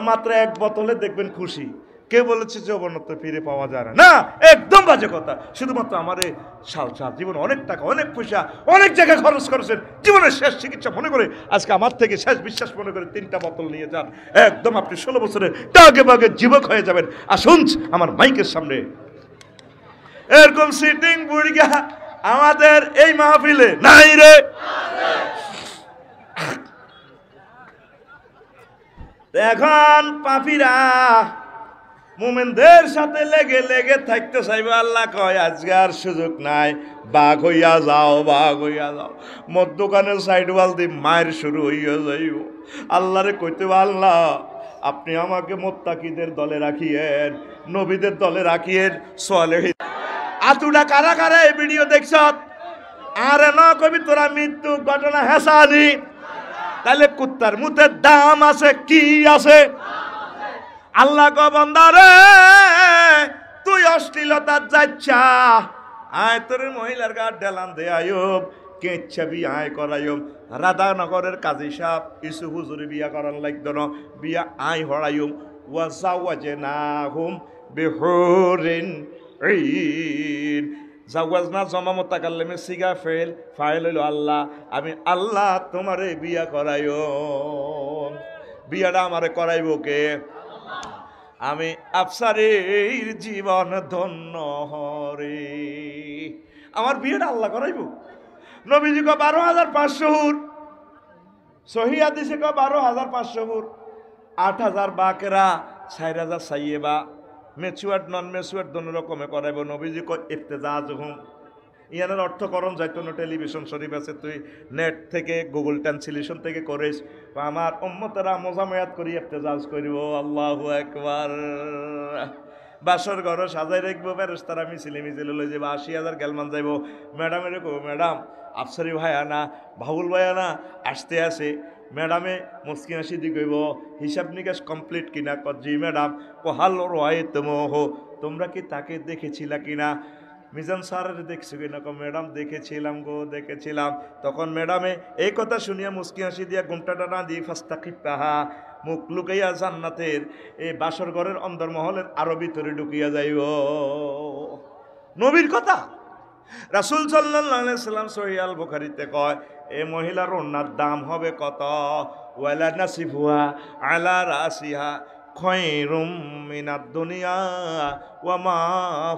মাত্র এক বোতলে দেখবেন খুশি কে বলেছে যৌবনত্ব ফিরে পাওয়া যায় না একদম বাজে কথা শুধুমাত্র আমার এই শালসা জীবন অনেক টাকা অনেক পয়সা অনেক জায়গায় খরচ করেছেন জীবনের শেষ চিকিৎসা মনে করে আজকে আমার থেকে শেষ বিশ্বাস মনে করে 3টা বোতল নিয়ে যান একদম আপনি 16 বছরে টাগে বাগে যুবক হয়ে যাবেন আসুন আমার মাইকের সামনে এরকম সিটিং বুড়িয়া আমাদের এই মাহফিলে নাই রে এখন পাপীরা মুমিনদের সাথে লেগে থাকতে চাইবে আল্লাহ কয় আজকে আর সুযোগ নাই বাঘ হইয়া যাও মদ দোকানের সাইড ওয়াল দিয়ে মায়ের শুরু হইয়া যাইব আল্লাহরে কইতে আল্লাহ আপনি আমাকে মোত্তাকিদের দলে রাখিয়েন নবীদের দলে রাখিয়েন সালেহীন আতুডা কারা এই ভিডিও দেখছ আরে না কবি তোরা মৃত্যু ঘটনা হেসানি তাহলে কুত্তার মুতের দাম আছে কি আছে আল্লাহ গো বান্দা রে তুই অশ্লীলতার যাচ্ছা আয় তোর মহিলার গা ডেলান দে আয়ুব কেচ্ছাবি আয় করায়ুম রাধানগরের কাজী সাহেব ইসু হুজুরি বিয়া করার লাগতো না বিয়া আয় হরায়ুম ওয়াজাওয়াজে না হুম বিহুরিন ঈন জাওয়াজ না জমা মোতাকাল্লিমে সিগা ফাইল হইল আল্লাহ আমি আল্লাহ তোমারে বিয়া করাইও বিয়াটা আমারে করাইব কে আমি আফসারের জীবন ধন্য হরে আমার বিয়েটা আল্লাহ করাইব নবীজি কো 12,500 হুর সহি হাদিসে কো 12,500 হুর 8,000 বাকেরা 4,000 সাইয়েবা ম্যাচুয়ার্ড নন ম্যাচুয়ার্ড দোনো রকমে করাইব নবীজি কো ইফতেজাজ হুম ইয়ানের অর্থকরণ যাইতো না টেলিভিশন শরীফ আছে তুই নেট থেকে গুগল ট্রান্সলেশন থেকে করিস আমার উম্মতেরা মোজামেয়াত করি ইফতেজাজ করিব আল্লাহু আকবার বাসর ঘর সাজাই রাখবো ফেরেশতারা মিছিলে লই যাবো 80,000 গেলমান যাইব ম্যাডামের কো ম্যাডাম আফসারি ভাই আনা বাবুল ভাই আনা আসতে আসে ম্যাডামে মুসকিন আসি দি কইব হিসাব নিকাশ কমপ্লিট কিনা জি ম্যাডাম কোহাল রায়তুমুহু তোমরা কি তাকে দেখেছিলা কিনা মিজান স্যারের দেখছি কিনা ম্যাডাম দেখেছিলাম তখন ম্যাডামে এই কথা শুনিয়া মুস্কি হাসি দিয়া ঘুমটাটা না দিয়ে ফাস্তাকিপাহা মুখ লুকাইয়া জান্নাতের এই বাসর ঘরের অন্দরমহলের আরো ভিতরে ঢুকিয়া যাইব নবীর কথা রাসূল সাল্লাল্লাহু আলাইহি সাল্লাম সহিহ আল বুখারীতে কয় এই মহিলার ওড়নার দাম হবে কত ওয়ালা নাসিফুহা আলা রাসিহা খায়রুম মিনাদ দুনিয়া ওয়া মা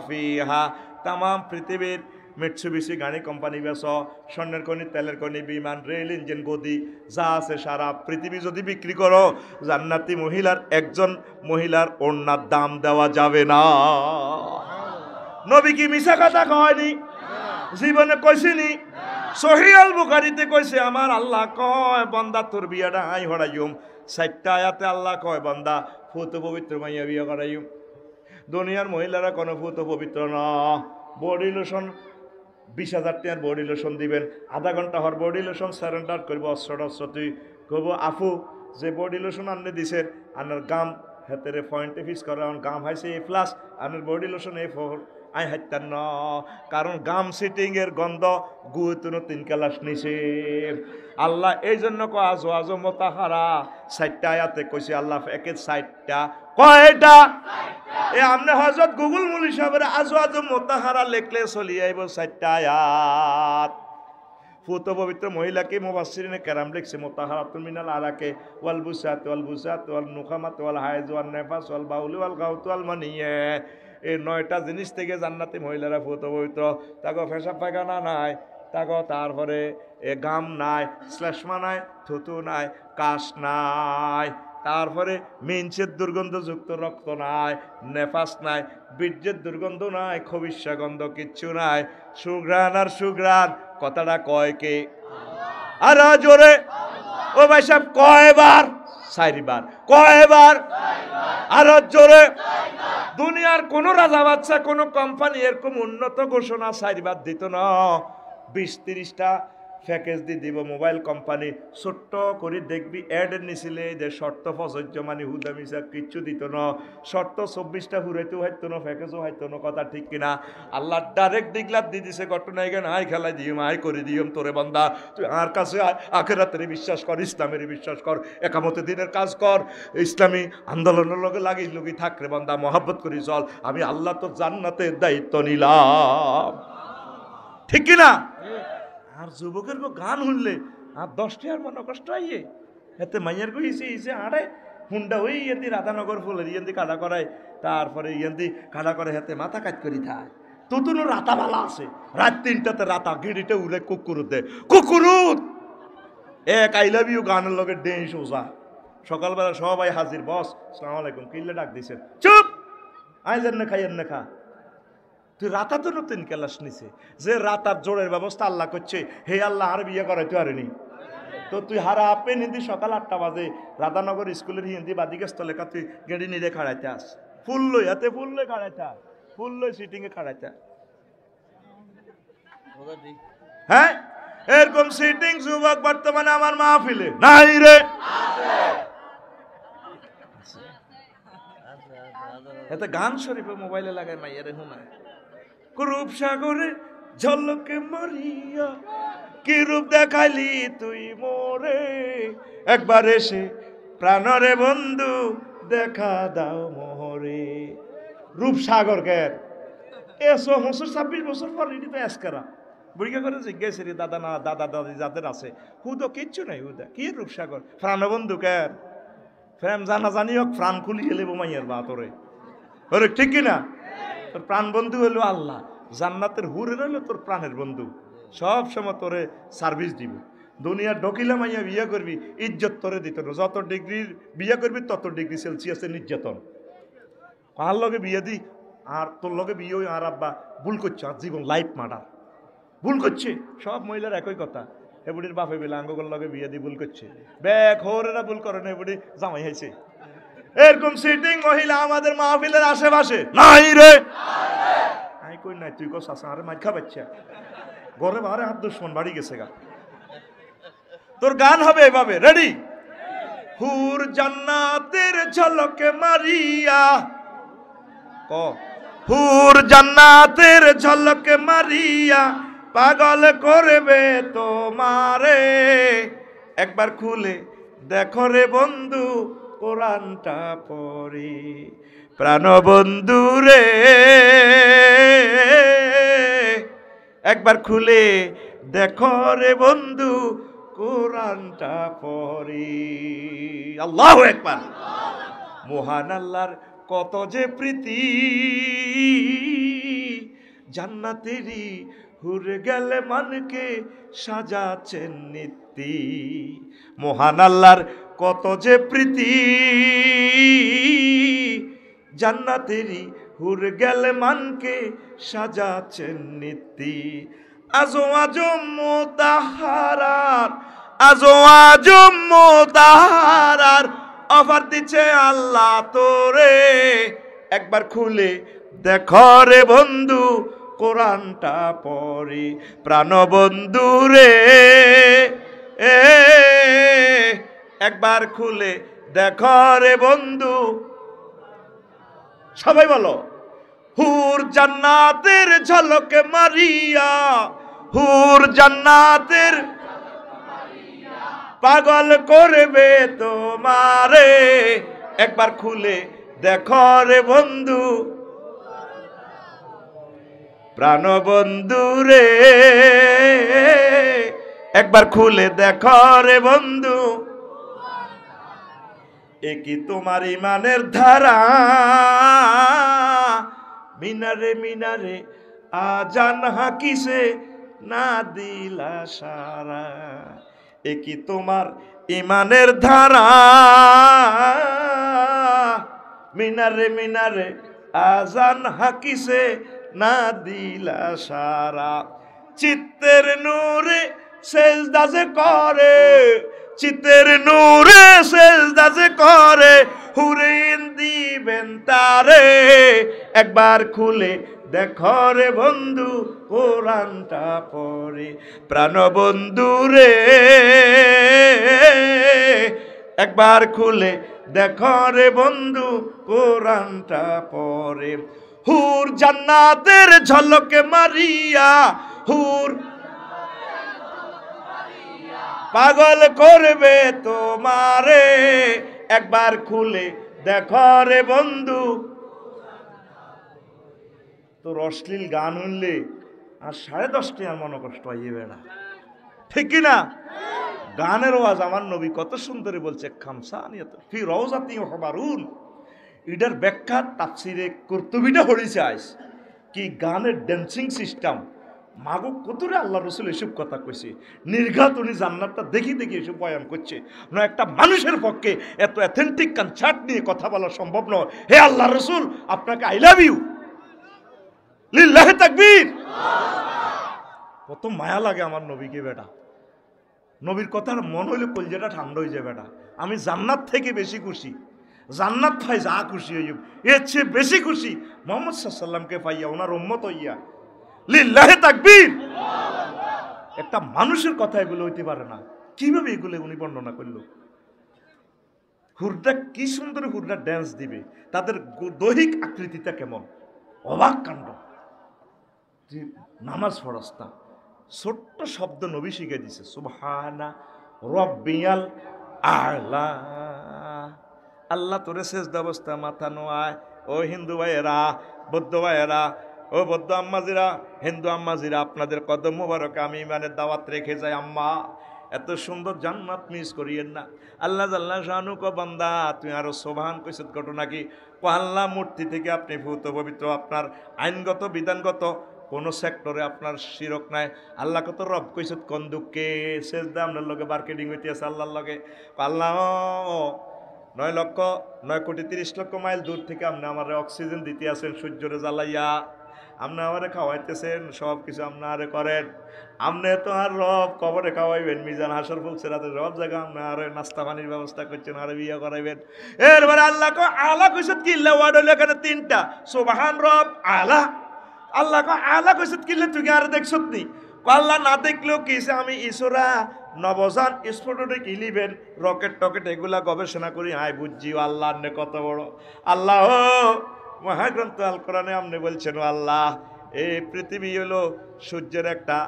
ফিহা তাম পৃথিবীর মিটসুবিশি গাড়ি কোম্পানি বেশ স্বর্ণের খনি তেলের খনি বিমান রেল ইঞ্জিন গদি যা আছে সারা পৃথিবী যদি বিক্রি করো জান্নাতি মহিলার একজন মহিলার ওড়নার দাম দেওয়া যাবে না নবী কি মিছা কথা কয়নি জীবনে কইছিনি সহিহ আল বুখারীতে কইছে আমার আল্লাহ কয় বান্দা তোর বিয়াটা আই হড়াইম 4টা আয়াতে আল্লাহ কয় বান্দা ফুত পবিত্র মাইয়া বিয়া করাইম দুনিয়ার মহিলারা কোনো ফুত পবিত্র না বডি লোশন 20,000 টাকার বডি লোশন দিবেন আধা ঘন্টা হর বডি লোশন সারেন্ডার করবো অস্ত্র তুই কব আফু যে বডি লোশন আনলে দিছেন আনার গাম হাতের পয়েন্টে ফিক্স করা গাম হাইছে A+ আনার বডি লোশন A4 আই হাইতান ন, কারণ গাম সিটিং এর গন্ধ গুতুনো 3 ক্লাস নিছে। আল্লাহ এই জন্য কয় আজওয়াজ মুতাহারা 60টা আয়াতে কইছে আল্লাহ একে 60টা কয়টা এ আমনে হযরত গুগল মুলি সাহেবের আজওয়াজ মুতাহারা লিখলে চলি আইব 60টা আয়াত। ফুত পবিত্র মহিলাকে মুফাসসিরিনে কেরাম লিখছে মুতাহারাতুন মিনাল আরাকে ওয়াল বুসাত ওয়াল নুখামাত ওয়াল হায়জ ওয়াল নেফাস ওয়াল বাউল ওয়াল গাউত ওয়াল মানিয়ে, এই 9টা জিনিস থেকে জান্নাতি মহিলারা ফুত পবিত্র। তাগো পেশাব পায়খানা নাই, তাগো তারপরে গাম নাই, শ্লেষ্মা নাই, থুতু নাই, কাশ নাই, তারপরে মেঞ্চের দুর্গন্ধযুক্ত রক্ত নাই, নেফাস নাই, বীর্যের দুর্গন্ধ নাই, খবিষ্যা গন্ধ কিচ্ছু নাই, সুঘ্রাণ আর সুঘ্রাণ কথাটা কয় কে? আর জোরে ও ভাই সাহেব কয়বার? 4বার। কয়বার? আর জোরে। দুনিয়ার কোন রাজা বাচ্চা কোন কোম্পানি এরকম উন্নত ঘোষণা 4বার দিত না। 20-30টা প্যাকেজ দিয়ে দিব মোবাইল কোম্পানি, ছোট্ট করে দেখবি অ্যাডের নিছিলে যে শর্ত প্রযোজ্য, মানে হুদা মিশা কিচ্ছু দিত না। শর্ত 24টা ঘুরাইতেও হইতো না, প্যাকেজও হইতো না, কথা ঠিক কিনা? আল্লাহ ডাইরেক্ট দিগলাত দিয়ে দিছে ঘটনা এখানে, আয় খেলাই দিম, আয় করে দিম তোরে বান্দা, তুই আর কাছে আখিরাতের বিশ্বাস কর, ইসলামের বিশ্বাস কর, একামতে দিনের কাজ কর, ইসলামী আন্দোলনের লগে লাগি লগি থাক রে বান্দা, মহাব্বত করি চল, আমি আল্লাহ তো জান্নাতের দায়িত্ব নিলাম, ঠিক কিনা? আর যুবকের গান শুনলে আর 10টি আর মনে কষ্ট আইয়ে এতে মাইয়ার গো ইসে আড়ে হুন্ডা ওই ইয়েদি রাধানগর ফুলের ইয়েদি কাটা করায়, তারপরে ইয়েদি কাটা করে হাতে মাথা কাজ করি থায়। তুতুনো রাতাবালা আছে, রাত 3টাতে রাতা গিড়িতে উড়ে কুকুরুত দে, কুকুরুত এক আই লাভ ইউ গানের লগে ডে সোজা। সকালবেলা সবাই হাজির, বস আসসালামু আলাইকুম, কিল্লে ডাক দিছেন, চুপ আইলেন না খাইয়েন না খা। তুই রাতা তো নতুন ক্লাস নিছে, যে রাতার জোরের ব্যবস্থা আল্লাহ করছে, হে আল্লাহ আর বিয়ে করাইতে পারেনি তো তুই হারা আপে হিন্দি সকাল 8টা বাজে রাধানগর স্কুলের হিন্দি বাদিকে স্থলেখা তুই গেড়ি নিরে খাড়াইতে আস, ফুল লই হাতে ফুল লই খাড়াইতে আস, ফুল লই সিটিং এ খাড়াইতে। হ্যাঁ এরকম সিটিং যুবক বর্তমানে আমার মাহফিলে নাই রে, এতে গান শরীফে মোবাইলে লাগায় মাইয়ারে হুনায়, রূপ সাগরে ঝলকে মারিয়া কি রূপ দেখাইলি তুই মোরে, একবার এসে প্রাণরে বন্ধু দেখা দাও মোহরে। রূপসাগর কের এসো 26 বছর পর রেডি তো এসকারা বুড়িকা করে জিজ্ঞাসা রে দাদা না দাদা দাদি যাদের আছে হুদো কিচ্ছু নাই, হুদা কি রূপসাগর প্রাণবন্ধু কের প্রেম জানা জানি হোক প্রাণ খুলি হেলে বোমাইয়ার বা তোরে ওরে, ঠিক কিনা? তোর প্রাণ বন্ধু হলো আল্লাহ, জান্নাতের হুরের হলো তোর প্রাণের বন্ধু, সব সময় তোরে সার্ভিস দিব। দুনিয়ার ঢকিলে মাইয়া বিয়ে করবি ইজ্জত তোরে দিত না, যত ডিগ্রির বিয়ে করবি তত ডিগ্রি সেলসিয়াসের নির্যাতন। কার লগে বিয়ে দি আর তোর লগে বিয়ে আর আব্বা ভুল করছে, আর জীবন লাইফ মার্ডার ভুল করছে, সব মহিলার একই কথা, এbuడిর বাপে বেলা আঙ্গগর লগে বিয়ে দি ভুল করছে, ব্যাগ হোরেরা ভুল করে না, এbuడి জামাই হয়েছে। এরকম সিটিং মহিলা আমাদের মাহফিলের আশেপাশে নাই রে, আই কই নাই, তুই কস আসা আরে মাইর খাবাচ্ছা ঘরে বাহারে হাত দুশ্মন বাড়ি গেছে গা। তোর গান হবে এভাবে, রেডি? হুর জান্নাতের ঝলকে মারিয়া ক, হুর জান্নাতের ঝলকে মারিয়া পাগল করবে তোমারে, একবার খুলে দেখো রে বন্ধু কোরআনটা পড়ি, প্রাণবন্ধু রে একবার খুলে দেখো রে বন্ধু কোরআনটা পড়ি। আল্লাহু আকবার। মহান আল্লাহর কত যে প্রীতি, জান্নাতেরই হুর গেলে মানকে সাজাচ্ছেন নীতি। মহান আল্লাহর কত যে প্রীতি, জান্নাতেরই হুর গেলে মানকে সাজাচ্ছেন নীতি। আজো আজো মোতাহারার, আজো আজো মোতাহারার অফার দিচ্ছে আল্লাহ তোরে, একবার খুলে দেখো রে বন্ধু কোরআনটা পড়ি, প্রাণবন্ধু রে একবার খুলে দেখো রে বন্ধু। সবাই বলো হুর জান্নাতের ঝলকে মারিয়া, হুর জান্নাতের পাগল করবে তোমারে, একবার খুলে দেখো রে বন্ধু, প্রাণ বন্ধু রে, একবার খুলে দেখো রে বন্ধু, এ কি তোমার ইমানের ধারা, মিনারে মিনারে আজান হাকিসে না দিলা সারা, এ কি তোমার ইমানের ধারা, মিনারে মিনারে আজান হাকিসে না দিলা সারা, চিত্তের নূরে সেজদা যে করে, চিত্তের নূরে সেজদা যে করে, হুরিন দিবেন তারে, একবার খুলে দেখো রে বন্ধু কোরআনটা পড়ে, প্রাণ বন্ধু রে, একবার খুলে দেখো রে বন্ধু কোরআনটা পড়ে, হুর জান্নাতের ঝলকে মারিয়া, হুর পাগল করবে তোমারে, একবার খুলে দেখো রে বন্ধু। তোর অশ্লীল গান হইলে আর 10:30 আর মনে কষ্ট হয় বেড়া, ঠিক কিনা? গানের ওয়াজ আমার নবী কত সুন্দর বলছে, খামসানিয়াত ফি রাউজাতি হবারুন, এটার ব্যাখ্যা তাফসিরে কুরতুবিটা হরিছে আইস কি গানের ড্যান্সিং সিস্টেম, মাগো কতরে আল্লাহ রসুল এসব কথা কইছে, নির্ঘাত উনি জান্নাতটা দেখি দেখি এসব বয়ান করছে না, একটা মানুষের পক্ষে এত অথেন্টিক কনসার্ট নিয়ে কথা বলা সম্ভব নয়। হে আল্লাহ রসুল, আপনাকে আই লাভ ইউ, লিল্লাহি তাকবীর। কত মায়া লাগে আমার নবীকে বেটা, নবীর কথার মন হইলে কলজাটা ঠান্ডা হয়ে যায় বেটা। আমি জান্নাত থেকে বেশি খুশি, জান্নাত পাই যা খুশি হয়ে যাব, এর চেয়ে বেশি খুশি মুহাম্মদ সাল্লাল্লাহু আলাইহি ওয়াসাল্লামকে পাইয়া, ওনার উম্মত হইয়া। লিল্লাহি তাকবীর। একটা মানুষের কথা এগুলো হইতে পারে না, কিভাবে এগুলো উনি বর্ণনা করলো। হুরদা কি সুন্দর হুরদা ড্যান্স দিবে, তাদের দৈহিক আকৃতিটা কেমন, অবাক কাণ্ড। নামাজ ফরস্তা ছোট্ট শব্দ নবী শিখে দিছে, সুবহানা রব্বিয়াল আলা। আল্লাহ তোরে সেজদা অবস্থা মাথা নোয়ায়। ও হিন্দু ভাইয়েরা, বৌদ্ধ ভাইয়েরা, ও বৌদ্ধ আম্মাজিরা, হিন্দু আম্মাজিরা, আপনাদের কদম মোবারকে আমি ইমানের দাওয়াত রেখে যাই। আম্মা, এত সুন্দর জান্নাত মিস করিয়েন না। আল্লাহ জাল্লা শানু কো বান্দা, তুই আরো সোভান কইছত ঘটনা কি? কো আল্লাহ মূর্তি থেকে আপনি ভূত পবিত্র, আপনার আইনগত বিধানগত কোন সেক্টরে আপনার শিরক নাই। আল্লাহ কত রব কইছত কোন দুঃখে সেজদা আপনার লগে মার্কেটিং হইতে আছে আল্লাহর লগে। আল্লাহ 9,30,00,000 মাইল দূর থেকে আপনি আমার অক্সিজেন দিতে আছেন, সূর্যরে জ্বালাইয়া আপনি আমারে খাওয়াইতেছেন, সব কিছু আপনারে করেন। আপনি তো আর রব কবরে খাওয়াইবেন, মিজান হাসর ফুলছে রাতে সব জায়গা আপনি আর নাস্তা পানির ব্যবস্থা করছেন, আর বিয়ে করাইবেন। এরপরে আল্লাহ আলা কইছত কি ওয়ার্ড হইলো এখানে 3টা, সুবহান রব আলা। আল্লাহ আলা কইছত কিলে তুই আর দেখছত নি? আল্লাহ না দেখলেও কিছে, আমি ঈশ্বরা নবজান স্ফোটনিক ইলিভেন রকেট টকেট এগুলা গবেষণা করি, আয় বুঝছি আল্লাহ নে কত বড়। আল্লাহ মহাগ্রন্থ আল কোরআনে আপনি বলছেন, আল্লাহ এই পৃথিবী হলো সূর্যের একটা,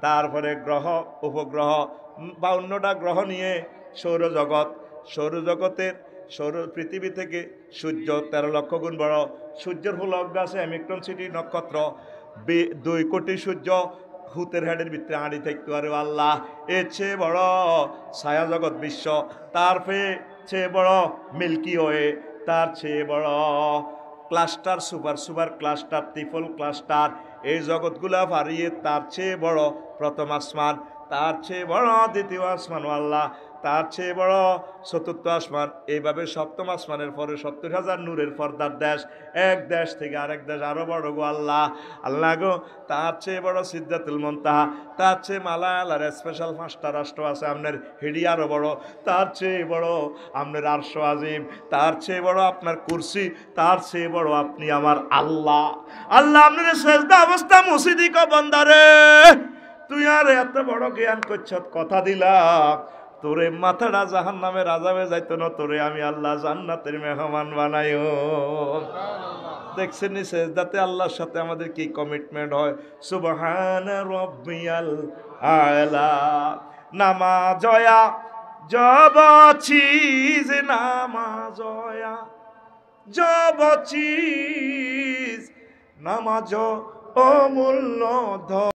তারপরে গ্রহ উপগ্রহ 52টা গ্রহ নিয়ে সৌরজগৎ, সৌরজগতের পৃথিবী থেকে সূর্য 13 লক্ষ গুণ বড়। সূর্যের হল অজ্ঞ আছে অ্যামিক্টন সিটি নক্ষত্র, 2 কোটি সূর্য হুতের হেডের ভিতরে আড়ি থাকতে পারে। আল্লাহ এর চেয়ে বড় ছায়া জগৎ বিশ্ব, তার চেয়ে বড় মিল্কি ওয়ে, তার চেয়ে বড় cluster, super super cluster, triple cluster, এই জগৎগুলা হারিয়ে তার চেয়ে বড় প্রথম আসমান, তার চেয়ে বড় দ্বিতীয় আসমান, আল্লাহ তার চেয়ে বড় চতুর্থ আসমান, এইভাবে সপ্তম আসমানের পরে 70,000 নূরের পর্দার দেশ, এক দেশ থেকে আরেক দেশ আরো বড় গো আল্লাহ। আল্লাহ গো, তার চেয়ে বড় সিদরাতুল মুনতাহা, তার চেয়ে মালায়ালার স্পেশাল 5টা রাষ্ট্র আছে, আপনার হিডি আরো বড়, তার চেয়ে বড় আপনার আরশ আজিম, তার চেয়ে বড় আপনার কুরসি, তার চেয়ে বড় আপনি আমার আল্লাহ। আল্লাহ আপনার সেজদা অবস্থা মসজিদি কো বান্দারে, তুই আর এত বড় জ্ঞান করছ, কথা দিলাম তোরে মাথাটা জাহান্নামের আযাবে যাইতো না, তোরে আমি আল্লাহ জান্নাতের মেহমান বানাইও। দেখছেন নি সেজদাতে আল্লাহর সাথে আমাদের কি কমিটমেন্ট হয়। সুবহানা রাব্বিয়াল আলা। নামাজয়া জব চিজ, নামাজয়া জব চিজ, নামাজ অমূল্য ধন।